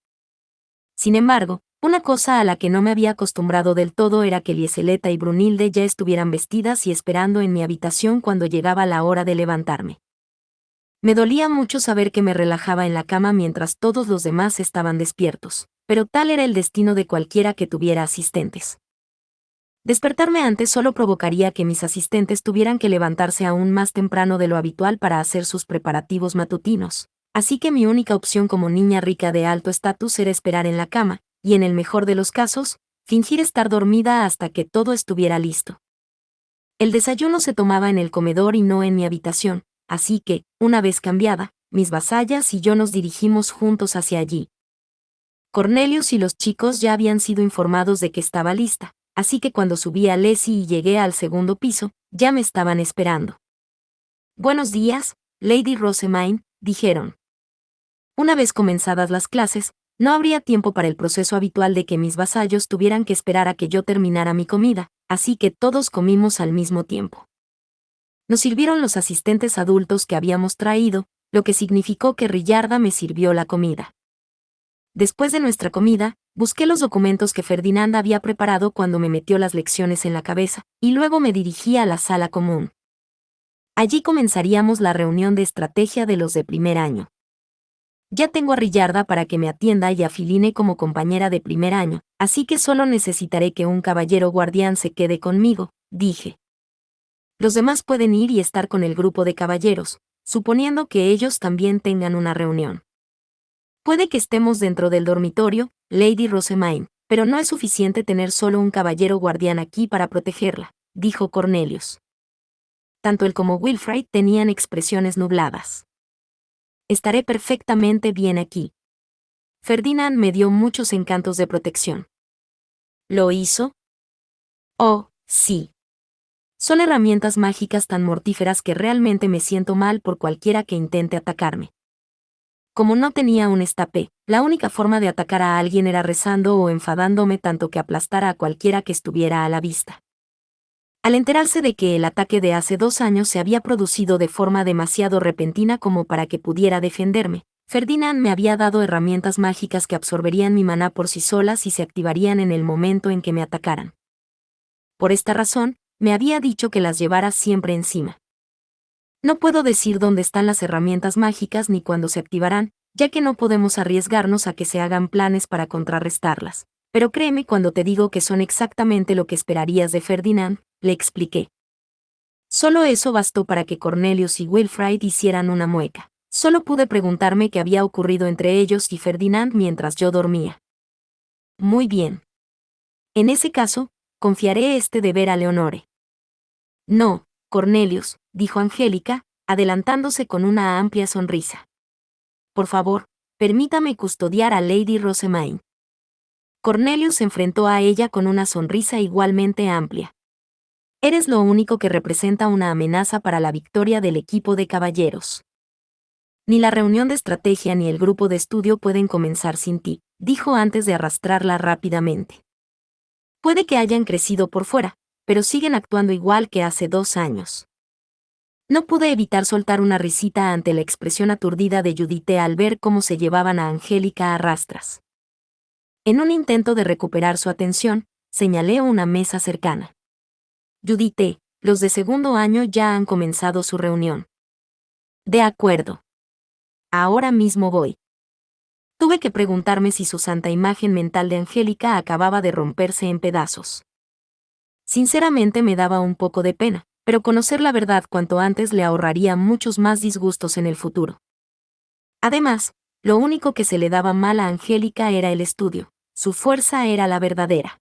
A: Sin embargo, una cosa a la que no me había acostumbrado del todo era que Lieseleta y Brunilde ya estuvieran vestidas y esperando en mi habitación cuando llegaba la hora de levantarme. Me dolía mucho saber que me relajaba en la cama mientras todos los demás estaban despiertos, pero tal era el destino de cualquiera que tuviera asistentes. Despertarme antes solo provocaría que mis asistentes tuvieran que levantarse aún más temprano de lo habitual para hacer sus preparativos matutinos, así que mi única opción como niña rica de alto estatus era esperar en la cama, y en el mejor de los casos, fingir estar dormida hasta que todo estuviera listo. El desayuno se tomaba en el comedor y no en mi habitación, así que, una vez cambiada, mis vasallas y yo nos dirigimos juntos hacia allí. Cornelius y los chicos ya habían sido informados de que estaba lista, así que cuando subí a Leslie y llegué al segundo piso, ya me estaban esperando. «Buenos días, Lady Rosamine», dijeron. Una vez comenzadas las clases, no habría tiempo para el proceso habitual de que mis vasallos tuvieran que esperar a que yo terminara mi comida, así que todos comimos al mismo tiempo. Nos sirvieron los asistentes adultos que habíamos traído, lo que significó que Rillarda me sirvió la comida. Después de nuestra comida, busqué los documentos que Ferdinand había preparado cuando me metió las lecciones en la cabeza, y luego me dirigí a la sala común. Allí comenzaríamos la reunión de estrategia de los de primer año. Ya tengo a Rillarda para que me atienda y a Filine como compañera de primer año, así que solo necesitaré que un caballero guardián se quede conmigo, dije. Los demás pueden ir y estar con el grupo de caballeros, suponiendo que ellos también tengan una reunión. Puede que estemos dentro del dormitorio, Lady Rosamine, pero no es suficiente tener solo un caballero guardián aquí para protegerla, dijo Cornelius. Tanto él como Wilfrid tenían expresiones nubladas. Estaré perfectamente bien aquí. Ferdinand me dio muchos encantos de protección. ¿Lo hizo? Oh, sí. Son herramientas mágicas tan mortíferas que realmente me siento mal por cualquiera que intente atacarme. Como no tenía un estape, la única forma de atacar a alguien era rezando o enfadándome tanto que aplastara a cualquiera que estuviera a la vista. Al enterarse de que el ataque de hace 2 años se había producido de forma demasiado repentina como para que pudiera defenderme, Ferdinand me había dado herramientas mágicas que absorberían mi maná por sí solas y se activarían en el momento en que me atacaran. Por esta razón, me había dicho que las llevara siempre encima. No puedo decir dónde están las herramientas mágicas ni cuándo se activarán, ya que no podemos arriesgarnos a que se hagan planes para contrarrestarlas. Pero créeme cuando te digo que son exactamente lo que esperarías de Ferdinand, le expliqué. Solo eso bastó para que Cornelius y Wilfrid hicieran una mueca. Solo pude preguntarme qué había ocurrido entre ellos y Ferdinand mientras yo dormía. Muy bien. En ese caso, confiaré este deber a Leonore. No, Cornelius, dijo Angélica, adelantándose con una amplia sonrisa. Por favor, permítame custodiar a Lady Rosamine. Cornelius se enfrentó a ella con una sonrisa igualmente amplia. Eres lo único que representa una amenaza para la victoria del equipo de caballeros. Ni la reunión de estrategia ni el grupo de estudio pueden comenzar sin ti, dijo antes de arrastrarla rápidamente. Puede que hayan crecido por fuera, pero siguen actuando igual que hace 2 años. No pude evitar soltar una risita ante la expresión aturdida de Judith al ver cómo se llevaban a Angélica a rastras. En un intento de recuperar su atención, señalé una mesa cercana. Judith, los de segundo año ya han comenzado su reunión. De acuerdo. Ahora mismo voy. Tuve que preguntarme si su santa imagen mental de Angélica acababa de romperse en pedazos. Sinceramente me daba un poco de pena, pero conocer la verdad cuanto antes le ahorraría muchos más disgustos en el futuro. Además, lo único que se le daba mal a Angélica era el estudio, su fuerza era la verdadera.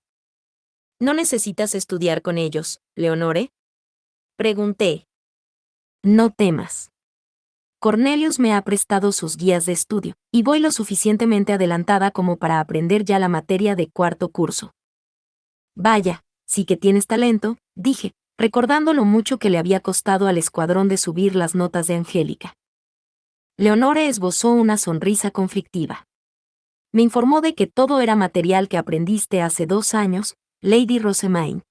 A: ¿No necesitas estudiar con ellos, Leonore? Pregunté. No temas. Cornelius me ha prestado sus guías de estudio, y voy lo suficientemente adelantada como para aprender ya la materia de 4º curso. Vaya, sí que tienes talento, dije, recordando lo mucho que le había costado al escuadrón de subir las notas de Angélica. Leonore esbozó una sonrisa conflictiva. Me informó de que todo era material que aprendiste hace 2 años, Lady Rosamine.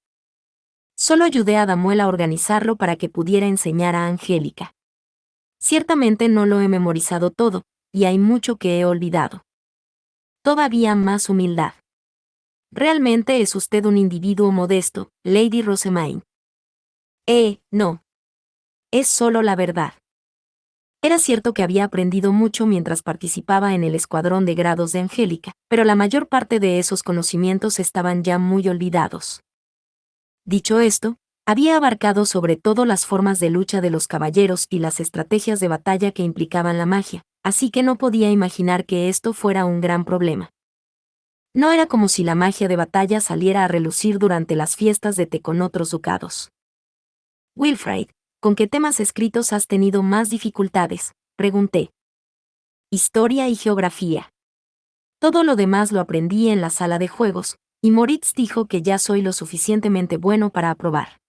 A: Solo ayudé a Damuel a organizarlo para que pudiera enseñar a Angélica. Ciertamente no lo he memorizado todo, y hay mucho que he olvidado. Todavía más humildad. Realmente es usted un individuo modesto, Lady Rosamine. No. Es solo la verdad. Era cierto que había aprendido mucho mientras participaba en el escuadrón de grados de Angélica, pero la mayor parte de esos conocimientos estaban ya muy olvidados. Dicho esto, había abarcado sobre todo las formas de lucha de los caballeros y las estrategias de batalla que implicaban la magia, así que no podía imaginar que esto fuera un gran problema. No era como si la magia de batalla saliera a relucir durante las fiestas de té con otros ducados. Wilfrid, ¿con qué temas escritos has tenido más dificultades?, pregunté. Historia y geografía. Todo lo demás lo aprendí en la sala de juegos, y Moritz dijo que ya soy lo suficientemente bueno para aprobar.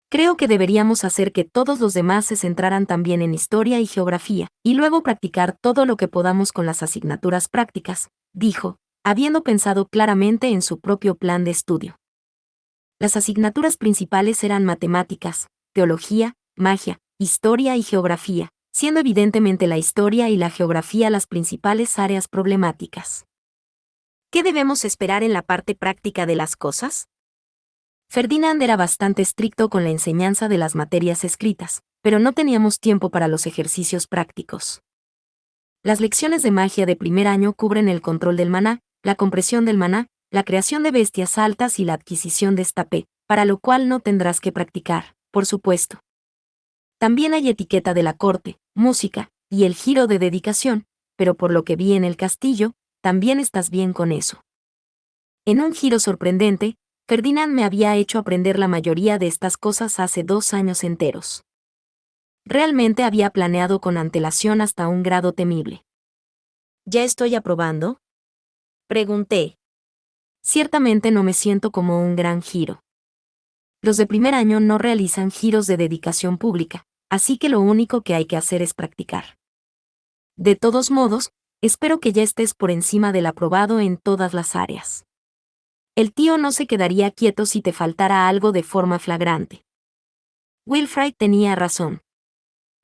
A: Creo que deberíamos hacer que todos los demás se centraran también en historia y geografía, y luego practicar todo lo que podamos con las asignaturas prácticas, dijo, habiendo pensado claramente en su propio plan de estudio. Las asignaturas principales eran matemáticas, teología, magia, historia y geografía, siendo evidentemente la historia y la geografía las principales áreas problemáticas. ¿Qué debemos esperar en la parte práctica de las cosas? Ferdinand era bastante estricto con la enseñanza de las materias escritas, pero no teníamos tiempo para los ejercicios prácticos. Las lecciones de magia de primer año cubren el control del maná, la compresión del maná, la creación de bestias altas y la adquisición de estapé, para lo cual no tendrás que practicar, por supuesto. También hay etiqueta de la corte, música, y el giro de dedicación, pero por lo que vi en el castillo, también estás bien con eso. En un giro sorprendente, Ferdinand me había hecho aprender la mayoría de estas cosas hace 2 años enteros. Realmente había planeado con antelación hasta un grado temible. ¿Ya estoy aprobando?, pregunté. Ciertamente no me siento como un gran giro. Los de primer año no realizan giros de dedicación pública, así que lo único que hay que hacer es practicar. De todos modos, espero que ya estés por encima del aprobado en todas las áreas. El tío no se quedaría quieto si te faltara algo de forma flagrante. Wilfrid tenía razón.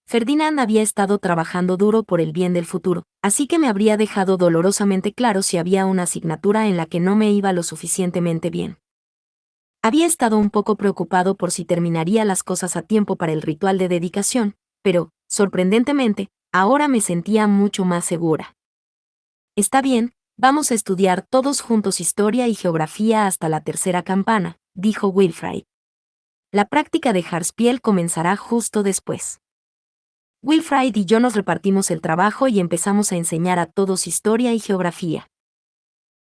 A: Ferdinand había estado trabajando duro por el bien del futuro, así que me habría dejado dolorosamente claro si había una asignatura en la que no me iba lo suficientemente bien. Había estado un poco preocupado por si terminaría las cosas a tiempo para el ritual de dedicación, pero, sorprendentemente, ahora me sentía mucho más segura. Está bien, vamos a estudiar todos juntos historia y geografía hasta la tercera campana, dijo Wilfrid. La práctica de Harspiel comenzará justo después. Wilfrid y yo nos repartimos el trabajo y empezamos a enseñar a todos historia y geografía.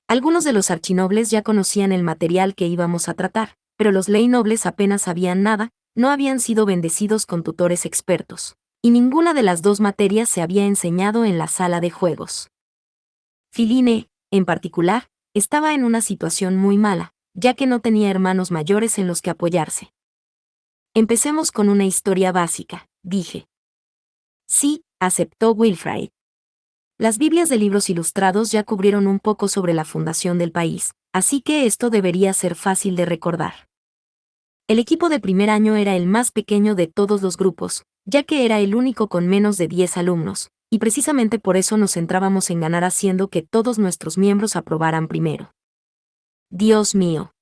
A: Algunos de los archinobles ya conocían el material que íbamos a tratar, pero los leynobles apenas sabían nada, no habían sido bendecidos con tutores expertos, y ninguna de las dos materias se había enseñado en la sala de juegos. Philine, en particular, estaba en una situación muy mala, ya que no tenía hermanos mayores en los que apoyarse. Empecemos con una historia básica, dije. Sí, aceptó Wilfrid. Las Biblias de libros ilustrados ya cubrieron un poco sobre la fundación del país, así que esto debería ser fácil de recordar. El equipo de primer año era el más pequeño de todos los grupos, ya que era el único con menos de 10 alumnos, y precisamente por eso nos centrábamos en ganar haciendo que todos nuestros miembros aprobaran primero. Dios mío.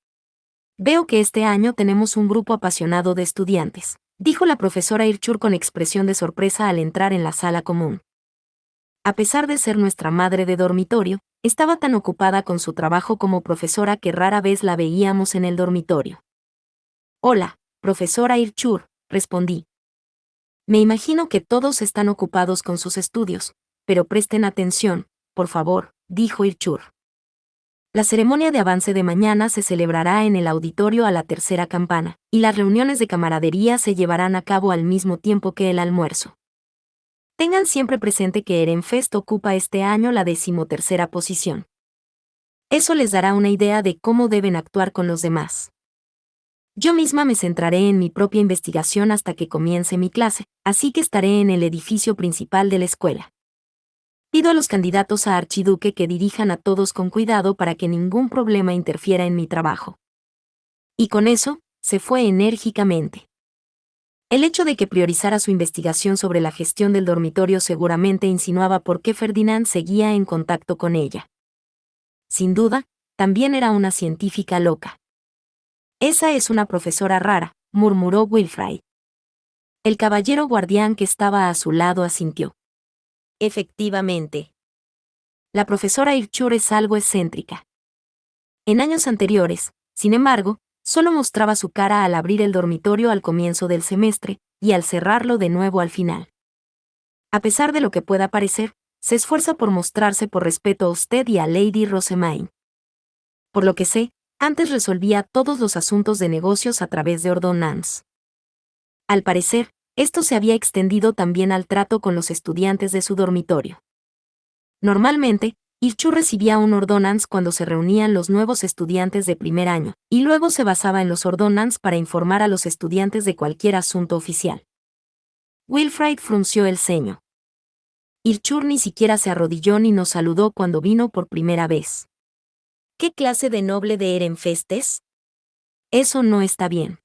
A: Veo que este año tenemos un grupo apasionado de estudiantes, dijo la profesora Irchur con expresión de sorpresa al entrar en la sala común. A pesar de ser nuestra madre de dormitorio, estaba tan ocupada con su trabajo como profesora que rara vez la veíamos en el dormitorio. Hola, profesora Irchur, respondí. Me imagino que todos están ocupados con sus estudios, pero presten atención, por favor, dijo Irchur. La ceremonia de avance de mañana se celebrará en el auditorio a la tercera campana, y las reuniones de camaradería se llevarán a cabo al mismo tiempo que el almuerzo. Tengan siempre presente que Ehrenfest ocupa este año la 13ª posición. Eso les dará una idea de cómo deben actuar con los demás. Yo misma me centraré en mi propia investigación hasta que comience mi clase, así que estaré en el edificio principal de la escuela. Pido a los candidatos a archiduque que dirijan a todos con cuidado para que ningún problema interfiera en mi trabajo. Y con eso, se fue enérgicamente. El hecho de que priorizara su investigación sobre la gestión del dormitorio seguramente insinuaba por qué Ferdinand seguía en contacto con ella. Sin duda, también era una científica loca. Esa es una profesora rara, murmuró Wilfrid. El caballero guardián que estaba a su lado asintió. Efectivamente. La profesora Irchur es algo excéntrica. En años anteriores, sin embargo, solo mostraba su cara al abrir el dormitorio al comienzo del semestre, y al cerrarlo de nuevo al final. A pesar de lo que pueda parecer, se esfuerza por mostrarse por respeto a usted y a Lady Rosemaine. Por lo que sé, antes resolvía todos los asuntos de negocios a través de ordonance. Al parecer, esto se había extendido también al trato con los estudiantes de su dormitorio. Normalmente, Irchu recibía un ordonance cuando se reunían los nuevos estudiantes de primer año, y luego se basaba en los ordonance para informar a los estudiantes de cualquier asunto oficial. Wilfrid frunció el ceño. Irchur ni siquiera se arrodilló ni nos saludó cuando vino por primera vez. ¿Qué clase de noble de Ehrenfest es? Eso no está bien.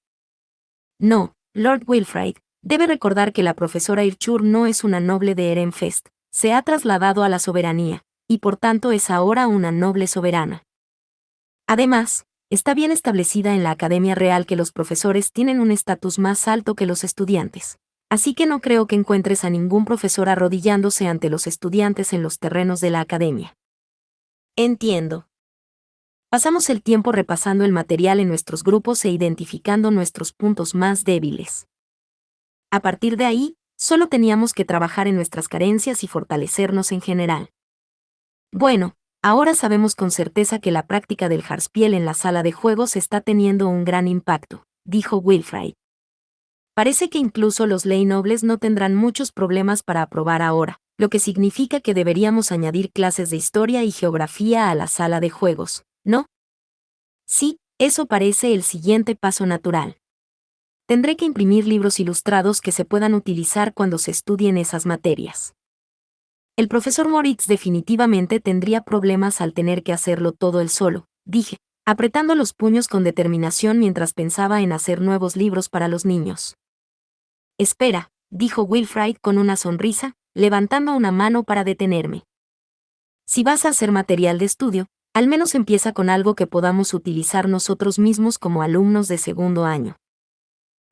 A: No, Lord Wilfrid, debe recordar que la profesora Irchur no es una noble de Ehrenfest, se ha trasladado a la soberanía, y por tanto es ahora una noble soberana. Además, está bien establecida en la Academia Real que los profesores tienen un estatus más alto que los estudiantes. Así que no creo que encuentres a ningún profesor arrodillándose ante los estudiantes en los terrenos de la academia. Entiendo. Pasamos el tiempo repasando el material en nuestros grupos e identificando nuestros puntos más débiles. A partir de ahí, solo teníamos que trabajar en nuestras carencias y fortalecernos en general. Bueno, ahora sabemos con certeza que la práctica del Harspiel en la sala de juegos está teniendo un gran impacto, dijo Wilfrid. Parece que incluso los ley nobles no tendrán muchos problemas para aprobar ahora, lo que significa que deberíamos añadir clases de historia y geografía a la sala de juegos, ¿no? Sí, eso parece el siguiente paso natural. Tendré que imprimir libros ilustrados que se puedan utilizar cuando se estudien esas materias. El profesor Moritz definitivamente tendría problemas al tener que hacerlo todo él solo, dije, apretando los puños con determinación mientras pensaba en hacer nuevos libros para los niños. Espera, dijo Wilfrid con una sonrisa, levantando una mano para detenerme. Si vas a hacer material de estudio, al menos empieza con algo que podamos utilizar nosotros mismos como alumnos de segundo año.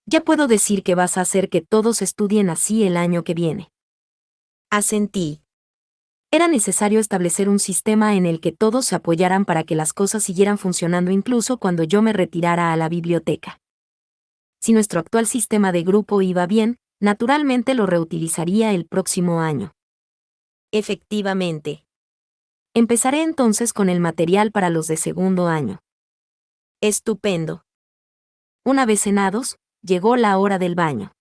A: Ya puedo decir que vas a hacer que todos estudien así el año que viene. Asentí. Era necesario establecer un sistema en el que todos se apoyaran para que las cosas siguieran funcionando incluso cuando yo me retirara a la biblioteca. Si nuestro actual sistema de grupo iba bien, naturalmente lo reutilizaría el próximo año. Efectivamente. Empezaré entonces con el material para los de segundo año. Estupendo. Una vez cenados, llegó la hora del baño.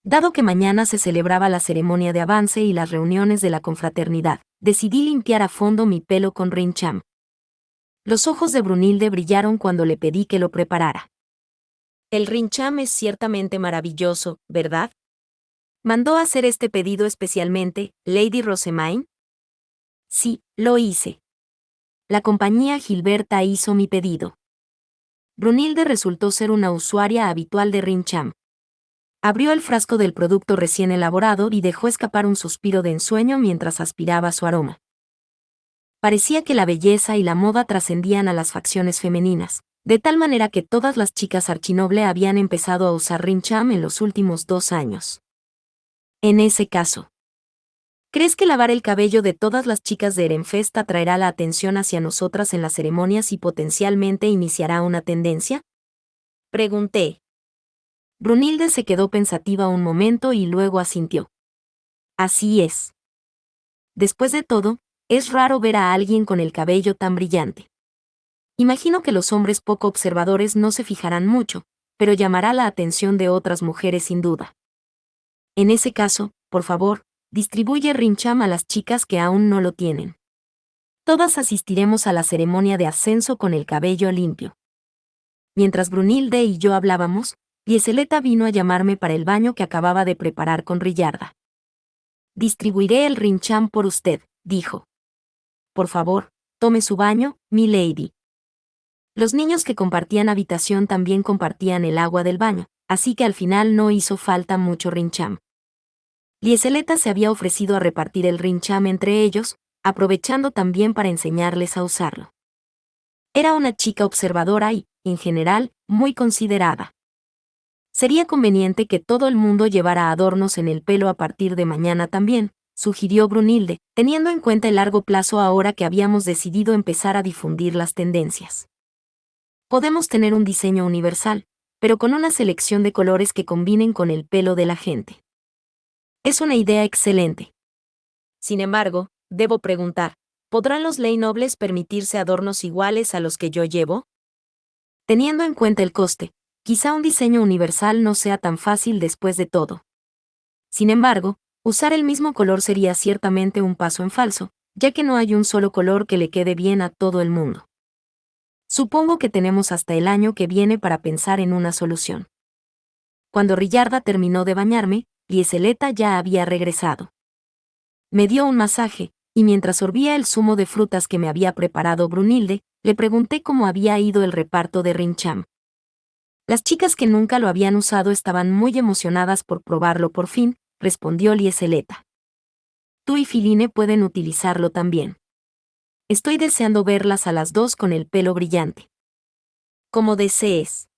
A: Dado que mañana se celebraba la ceremonia de avance y las reuniones de la confraternidad, decidí limpiar a fondo mi pelo con Rincham. Los ojos de Brunilde brillaron cuando le pedí que lo preparara. El Rincham es ciertamente maravilloso, ¿verdad? ¿Mandó hacer este pedido especialmente, Lady Rosemaine? Sí, lo hice. La compañía Gilberta hizo mi pedido. Brunilde resultó ser una usuaria habitual de Rincham. Abrió el frasco del producto recién elaborado y dejó escapar un suspiro de ensueño mientras aspiraba su aroma. Parecía que la belleza y la moda trascendían a las facciones femeninas, de tal manera que todas las chicas archinoble habían empezado a usar Rincham en los últimos 2 años. En ese caso, ¿crees que lavar el cabello de todas las chicas de Ehrenfest atraerá la atención hacia nosotras en las ceremonias y potencialmente iniciará una tendencia? Pregunté. Brunilde se quedó pensativa un momento y luego asintió. Así es. Después de todo, es raro ver a alguien con el cabello tan brillante. Imagino que los hombres poco observadores no se fijarán mucho, pero llamará la atención de otras mujeres sin duda. En ese caso, por favor, distribuye Rincham a las chicas que aún no lo tienen. Todas asistiremos a la ceremonia de ascenso con el cabello limpio. Mientras Brunilde y yo hablábamos, Lieseleta vino a llamarme para el baño que acababa de preparar con Rillarda. Distribuiré el Rincham por usted, dijo. Por favor, tome su baño, mi lady. Los niños que compartían habitación también compartían el agua del baño, así que al final no hizo falta mucho Rincham. Lieseleta se había ofrecido a repartir el Rincham entre ellos, aprovechando también para enseñarles a usarlo. Era una chica observadora y, en general, muy considerada. Sería conveniente que todo el mundo llevara adornos en el pelo a partir de mañana también, sugirió Brunilde, teniendo en cuenta el largo plazo ahora que habíamos decidido empezar a difundir las tendencias. Podemos tener un diseño universal, pero con una selección de colores que combinen con el pelo de la gente. Es una idea excelente. Sin embargo, debo preguntar, ¿Podrán los ley nobles permitirse adornos iguales a los que yo llevo? Teniendo en cuenta el coste, quizá un diseño universal no sea tan fácil después de todo. Sin embargo, usar el mismo color sería ciertamente un paso en falso, ya que no hay un solo color que le quede bien a todo el mundo. Supongo que tenemos hasta el año que viene para pensar en una solución. Cuando Rillarda terminó de bañarme, Lieseleta ya había regresado. Me dio un masaje, y mientras sorbía el zumo de frutas que me había preparado Brunilde, le pregunté cómo había ido el reparto de Rincham. Las chicas que nunca lo habían usado estaban muy emocionadas por probarlo por fin, respondió Lieseleta. Tú y Filine pueden utilizarlo también. Estoy deseando verlas a las dos con el pelo brillante. Como desees.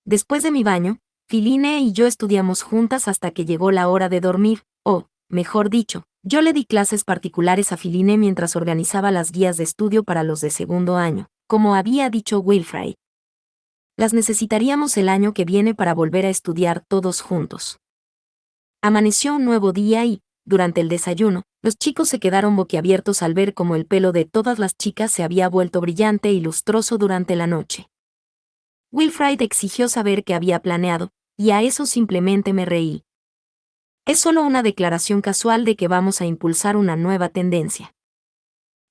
A: Después de mi baño, Filine y yo estudiamos juntas hasta que llegó la hora de dormir, o, mejor dicho, yo le di clases particulares a Filine mientras organizaba las guías de estudio para los de segundo año, como había dicho Wilfrid. Las necesitaríamos el año que viene para volver a estudiar todos juntos. Amaneció un nuevo día y, durante el desayuno, los chicos se quedaron boquiabiertos al ver cómo el pelo de todas las chicas se había vuelto brillante y lustroso durante la noche. Wilfrid exigió saber qué había planeado, y a eso simplemente me reí. Es solo una declaración casual de que vamos a impulsar una nueva tendencia.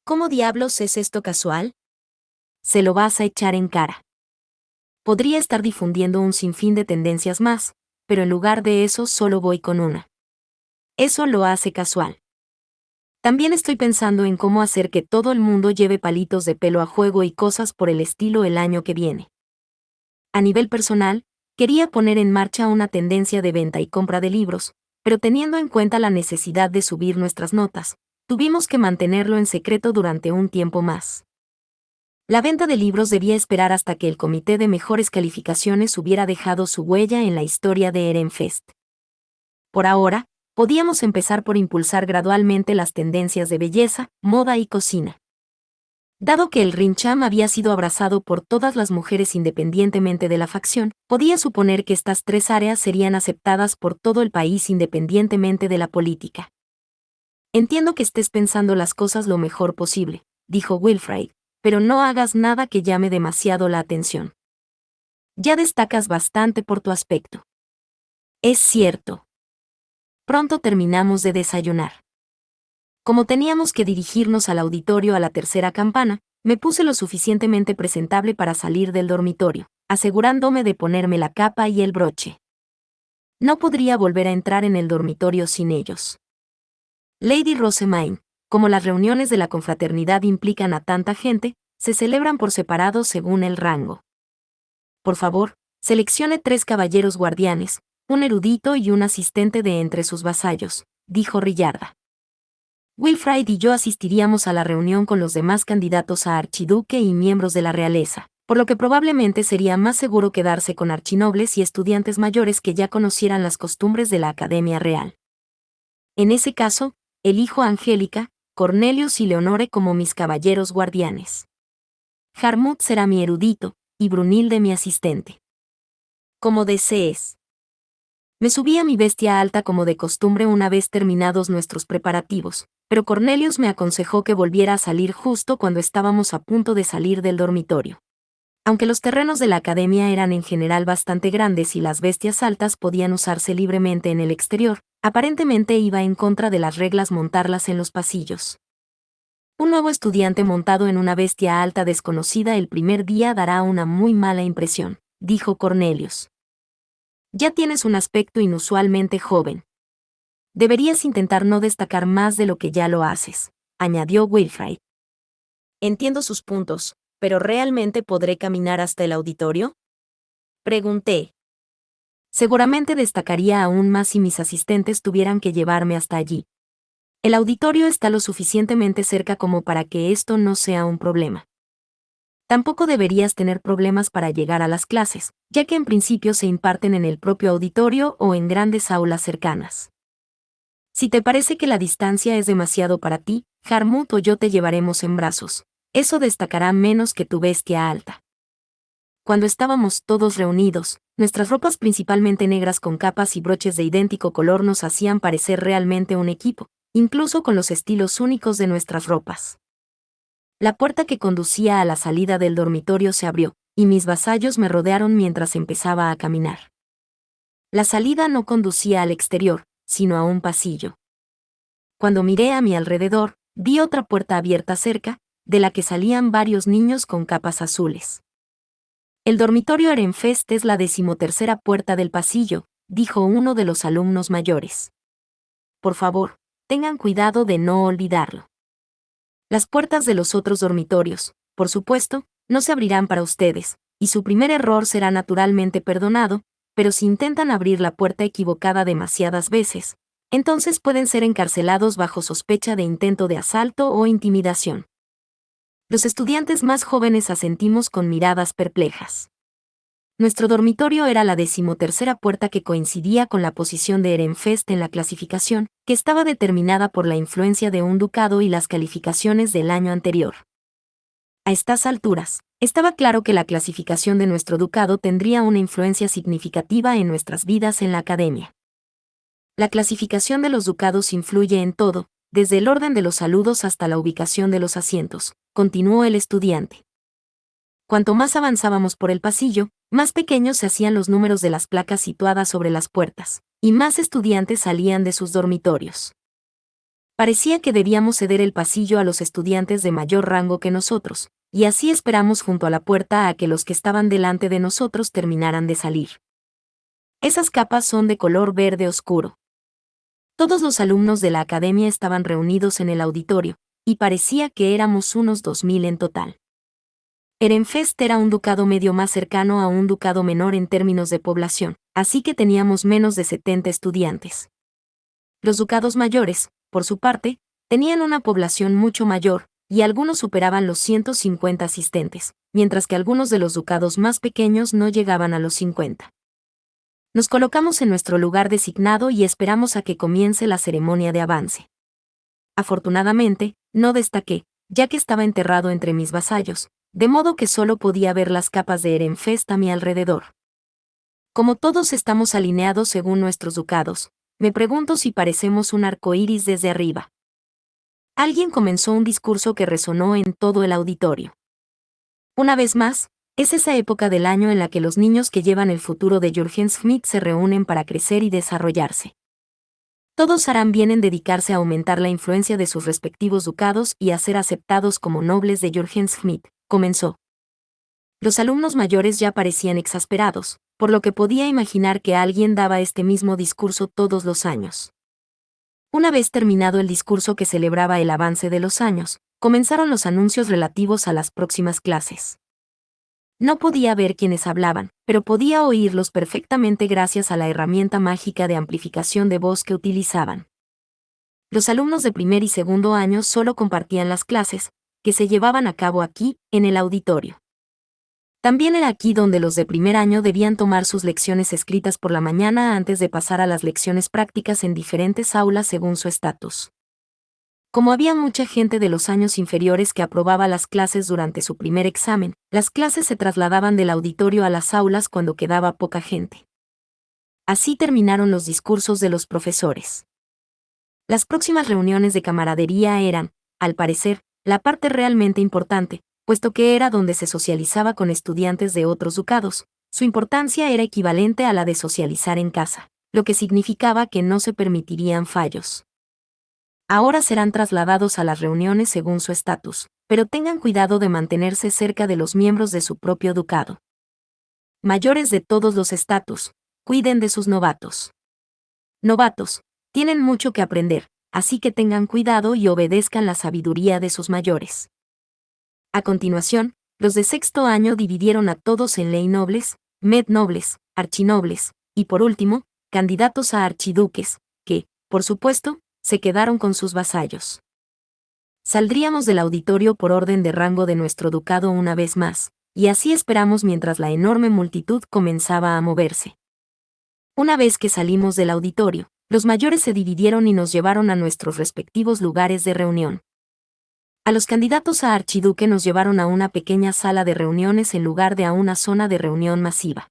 A: ¿Cómo diablos es esto casual? Se lo vas a echar en cara. Podría estar difundiendo un sinfín de tendencias más, pero en lugar de eso solo voy con una. Eso lo hace casual. También estoy pensando en cómo hacer que todo el mundo lleve palitos de pelo a juego y cosas por el estilo el año que viene. A nivel personal, quería poner en marcha una tendencia de venta y compra de libros, pero teniendo en cuenta la necesidad de subir nuestras notas, tuvimos que mantenerlo en secreto durante un tiempo más. La venta de libros debía esperar hasta que el comité de mejores calificaciones hubiera dejado su huella en la historia de Ehrenfest. Por ahora, podíamos empezar por impulsar gradualmente las tendencias de belleza, moda y cocina. Dado que el Rincham había sido abrazado por todas las mujeres independientemente de la facción, podía suponer que estas tres áreas serían aceptadas por todo el país independientemente de la política. Entiendo que estés pensando las cosas lo mejor posible, dijo Wilfrid, pero no hagas nada que llame demasiado la atención. Ya destacas bastante por tu aspecto. Es cierto. Pronto terminamos de desayunar. Como teníamos que dirigirnos al auditorio a la tercera campana, me puse lo suficientemente presentable para salir del dormitorio, asegurándome de ponerme la capa y el broche. No podría volver a entrar en el dormitorio sin ellos. Lady Rosamine, como las reuniones de la confraternidad implican a tanta gente, se celebran por separado según el rango. Por favor, seleccione 3 caballeros guardianes, un erudito y un asistente de entre sus vasallos, dijo Rillarda. Wilfrid y yo asistiríamos a la reunión con los demás candidatos a archiduque y miembros de la realeza, por lo que probablemente sería más seguro quedarse con archinobles y estudiantes mayores que ya conocieran las costumbres de la Academia Real. En ese caso, elijo a Angélica, Cornelius y Leonore como mis caballeros guardianes. Jarmut será mi erudito, y Brunilde mi asistente. Como desees. Me subí a mi bestia alta como de costumbre una vez terminados nuestros preparativos, pero Cornelius me aconsejó que volviera a salir justo cuando estábamos a punto de salir del dormitorio. Aunque los terrenos de la academia eran en general bastante grandes y las bestias altas podían usarse libremente en el exterior, aparentemente iba en contra de las reglas montarlas en los pasillos. Un nuevo estudiante montado en una bestia alta desconocida el primer día dará una muy mala impresión, dijo Cornelius. Ya tienes un aspecto inusualmente joven. Deberías intentar no destacar más de lo que ya lo haces, añadió Wilfrid. Entiendo sus puntos, pero ¿realmente podré caminar hasta el auditorio? Pregunté. Seguramente destacaría aún más si mis asistentes tuvieran que llevarme hasta allí. El auditorio está lo suficientemente cerca como para que esto no sea un problema. Tampoco deberías tener problemas para llegar a las clases, ya que en principio se imparten en el propio auditorio o en grandes aulas cercanas. Si te parece que la distancia es demasiado para ti, Jarmut o yo te llevaremos en brazos. Eso destacará menos que tu bestia alta. Cuando estábamos todos reunidos, nuestras ropas principalmente negras con capas y broches de idéntico color nos hacían parecer realmente un equipo, incluso con los estilos únicos de nuestras ropas. La puerta que conducía a la salida del dormitorio se abrió, y mis vasallos me rodearon mientras empezaba a caminar. La salida no conducía al exterior, sino a un pasillo. Cuando miré a mi alrededor, vi otra puerta abierta cerca, de la que salían varios niños con capas azules. El dormitorio Ehrenfest es la 13ª puerta del pasillo, dijo uno de los alumnos mayores. Por favor, tengan cuidado de no olvidarlo. Las puertas de los otros dormitorios, por supuesto, no se abrirán para ustedes, y su primer error será naturalmente perdonado, pero si intentan abrir la puerta equivocada demasiadas veces, entonces pueden ser encarcelados bajo sospecha de intento de asalto o intimidación. Los estudiantes más jóvenes asentimos con miradas perplejas. Nuestro dormitorio era la 13ª puerta que coincidía con la posición de Ehrenfest en la clasificación, que estaba determinada por la influencia de un ducado y las calificaciones del año anterior. A estas alturas, estaba claro que la clasificación de nuestro ducado tendría una influencia significativa en nuestras vidas en la academia. La clasificación de los ducados influye en todo, desde el orden de los saludos hasta la ubicación de los asientos, continuó el estudiante. Cuanto más avanzábamos por el pasillo, más pequeños se hacían los números de las placas situadas sobre las puertas, y más estudiantes salían de sus dormitorios. Parecía que debíamos ceder el pasillo a los estudiantes de mayor rango que nosotros, y así esperamos junto a la puerta a que los que estaban delante de nosotros terminaran de salir. Esas capas son de color verde oscuro. Todos los alumnos de la academia estaban reunidos en el auditorio, y parecía que éramos unos 2000 en total. Ehrenfest era un ducado medio más cercano a un ducado menor en términos de población, así que teníamos menos de 70 estudiantes. Los ducados mayores, por su parte, tenían una población mucho mayor, y algunos superaban los 150 asistentes, mientras que algunos de los ducados más pequeños no llegaban a los 50. Nos colocamos en nuestro lugar designado y esperamos a que comience la ceremonia de avance. Afortunadamente, no destaqué, ya que estaba enterrado entre mis vasallos, de modo que solo podía ver las capas de Ehrenfest a mi alrededor. Como todos estamos alineados según nuestros ducados, me pregunto si parecemos un arco iris desde arriba. Alguien comenzó un discurso que resonó en todo el auditorio. Una vez más, es esa época del año en la que los niños que llevan el futuro de Jürgen Schmidt se reúnen para crecer y desarrollarse. Todos harán bien en dedicarse a aumentar la influencia de sus respectivos ducados y a ser aceptados como nobles de Jürgen Schmidt, comenzó. Los alumnos mayores ya parecían exasperados, por lo que podía imaginar que alguien daba este mismo discurso todos los años. Una vez terminado el discurso que celebraba el avance de los años, comenzaron los anuncios relativos a las próximas clases. No podía ver quiénes hablaban, pero podía oírlos perfectamente gracias a la herramienta mágica de amplificación de voz que utilizaban. Los alumnos de primer y segundo año solo compartían las clases, que se llevaban a cabo aquí, en el auditorio. También era aquí donde los de primer año debían tomar sus lecciones escritas por la mañana antes de pasar a las lecciones prácticas en diferentes aulas según su estatus. Como había mucha gente de los años inferiores que aprobaba las clases durante su primer examen, las clases se trasladaban del auditorio a las aulas cuando quedaba poca gente. Así terminaron los discursos de los profesores. Las próximas reuniones de camaradería eran, al parecer, la parte realmente importante, puesto que era donde se socializaba con estudiantes de otros ducados. Su importancia era equivalente a la de socializar en casa, lo que significaba que no se permitirían fallos. Ahora serán trasladados a las reuniones según su estatus, pero tengan cuidado de mantenerse cerca de los miembros de su propio ducado. Mayores de todos los estatus, cuiden de sus novatos. Novatos, tienen mucho que aprender, así que tengan cuidado y obedezcan la sabiduría de sus mayores. A continuación, los de sexto año dividieron a todos en ley nobles, med nobles, archinobles, y por último, candidatos a archiduques, que, por supuesto, se quedaron con sus vasallos. Saldríamos del auditorio por orden de rango de nuestro ducado una vez más, y así esperamos mientras la enorme multitud comenzaba a moverse. Una vez que salimos del auditorio, los mayores se dividieron y nos llevaron a nuestros respectivos lugares de reunión. A los candidatos a archiduque nos llevaron a una pequeña sala de reuniones en lugar de a una zona de reunión masiva.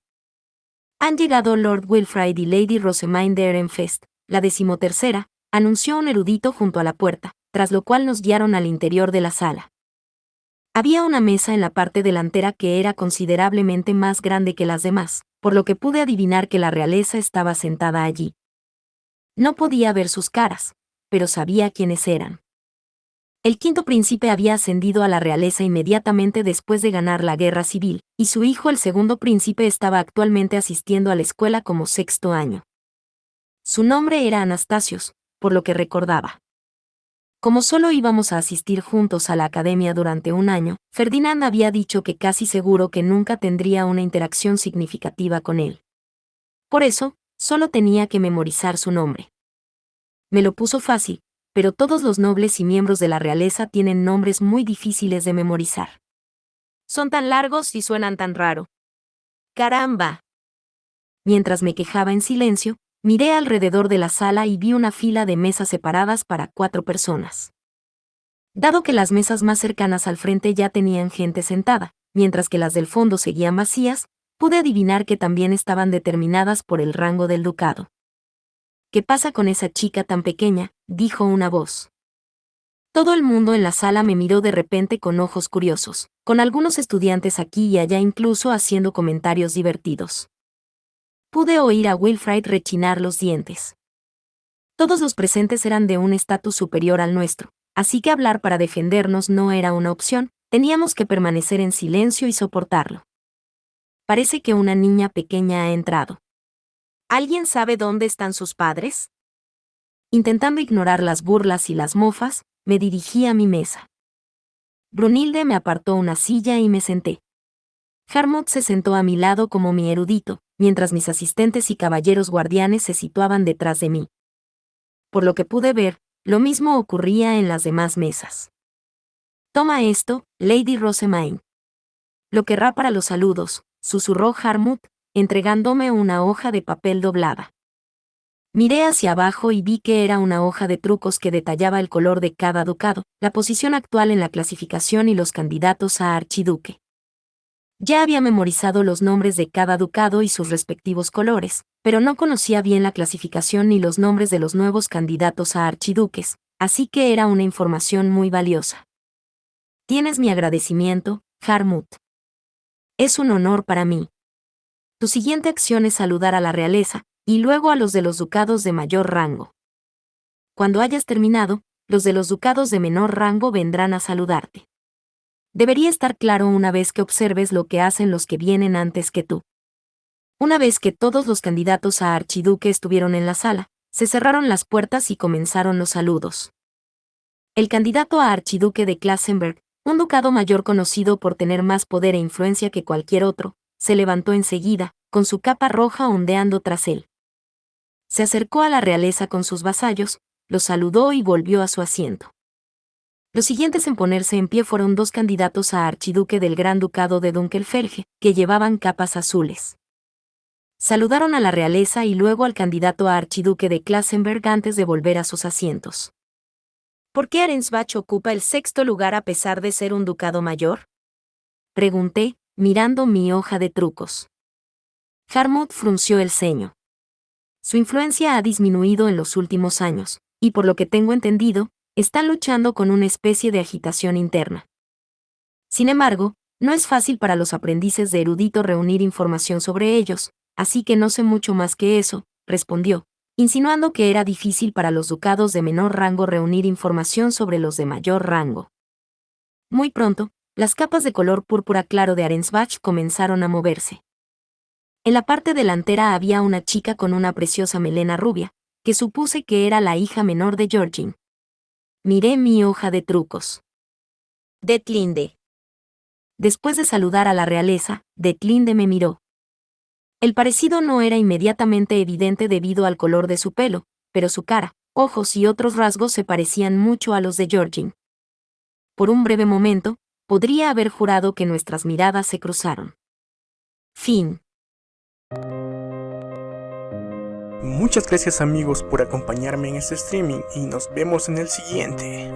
A: Han llegado Lord Wilfrid y Lady Rosemaine de Ehrenfest, la 13ª, anunció un erudito junto a la puerta, tras lo cual nos guiaron al interior de la sala. Había una mesa en la parte delantera que era considerablemente más grande que las demás, por lo que pude adivinar que la realeza estaba sentada allí. No podía ver sus caras, pero sabía quiénes eran. El quinto príncipe había ascendido a la realeza inmediatamente después de ganar la guerra civil, y su hijo el segundo príncipe estaba actualmente asistiendo a la escuela como sexto año. Su nombre era Anastasios, por lo que recordaba. Como solo íbamos a asistir juntos a la academia durante un año, Ferdinand había dicho que casi seguro que nunca tendría una interacción significativa con él. Por eso, solo tenía que memorizar su nombre. Me lo puso fácil, pero todos los nobles y miembros de la realeza tienen nombres muy difíciles de memorizar. Son tan largos y suenan tan raro. ¡Caramba! Mientras me quejaba en silencio, miré alrededor de la sala y vi una fila de mesas separadas para 4 personas. Dado que las mesas más cercanas al frente ya tenían gente sentada, mientras que las del fondo seguían vacías, pude adivinar que también estaban determinadas por el rango del ducado. ¿Qué pasa con esa chica tan pequeña?, dijo una voz. Todo el mundo en la sala me miró de repente con ojos curiosos, con algunos estudiantes aquí y allá incluso haciendo comentarios divertidos. Pude oír a Wilfrid rechinar los dientes. Todos los presentes eran de un estatus superior al nuestro, así que hablar para defendernos no era una opción, teníamos que permanecer en silencio y soportarlo. Parece que una niña pequeña ha entrado. ¿Alguien sabe dónde están sus padres? Intentando ignorar las burlas y las mofas, me dirigí a mi mesa. Brunilde me apartó una silla y me senté. Harmut se sentó a mi lado como mi erudito, mientras mis asistentes y caballeros guardianes se situaban detrás de mí. Por lo que pude ver, lo mismo ocurría en las demás mesas. Toma esto, Lady Rosemaine. Lo querrá para los saludos, susurró Harmut, entregándome una hoja de papel doblada. Miré hacia abajo y vi que era una hoja de trucos que detallaba el color de cada ducado, la posición actual en la clasificación y los candidatos a archiduque. Ya había memorizado los nombres de cada ducado y sus respectivos colores, pero no conocía bien la clasificación ni los nombres de los nuevos candidatos a archiduques, así que era una información muy valiosa. Tienes mi agradecimiento, Harmut. Es un honor para mí. Tu siguiente acción es saludar a la realeza, y luego a los de los ducados de mayor rango. Cuando hayas terminado, los de los ducados de menor rango vendrán a saludarte. Debería estar claro una vez que observes lo que hacen los que vienen antes que tú. Una vez que todos los candidatos a archiduque estuvieron en la sala, se cerraron las puertas y comenzaron los saludos. El candidato a archiduque de Klassenberg, un ducado mayor conocido por tener más poder e influencia que cualquier otro, se levantó enseguida, con su capa roja ondeando tras él. Se acercó a la realeza con sus vasallos, los saludó y volvió a su asiento. Los siguientes en ponerse en pie fueron 2 candidatos a archiduque del Gran Ducado de Dunkelfelge, que llevaban capas azules. Saludaron a la realeza y luego al candidato a archiduque de Klassenberg antes de volver a sus asientos. ¿Por qué Arensbach ocupa el 6º lugar a pesar de ser un ducado mayor?, pregunté, mirando mi hoja de trucos. Harmut frunció el ceño. Su influencia ha disminuido en los últimos años, y por lo que tengo entendido, están luchando con una especie de agitación interna. Sin embargo, no es fácil para los aprendices de erudito reunir información sobre ellos, así que no sé mucho más que eso, respondió, insinuando que era difícil para los ducados de menor rango reunir información sobre los de mayor rango. Muy pronto, las capas de color púrpura claro de Arensbach comenzaron a moverse. En la parte delantera había una chica con una preciosa melena rubia, que supuse que era la hija menor de Georgine. Miré mi hoja de trucos. Detlinde. Después de saludar a la realeza, Detlinde me miró. El parecido no era inmediatamente evidente debido al color de su pelo, pero su cara, ojos y otros rasgos se parecían mucho a los de Georgine. Por un breve momento, podría haber jurado que nuestras miradas se cruzaron. Fin.
B: Muchas gracias amigos por acompañarme en este streaming y nos vemos en el siguiente.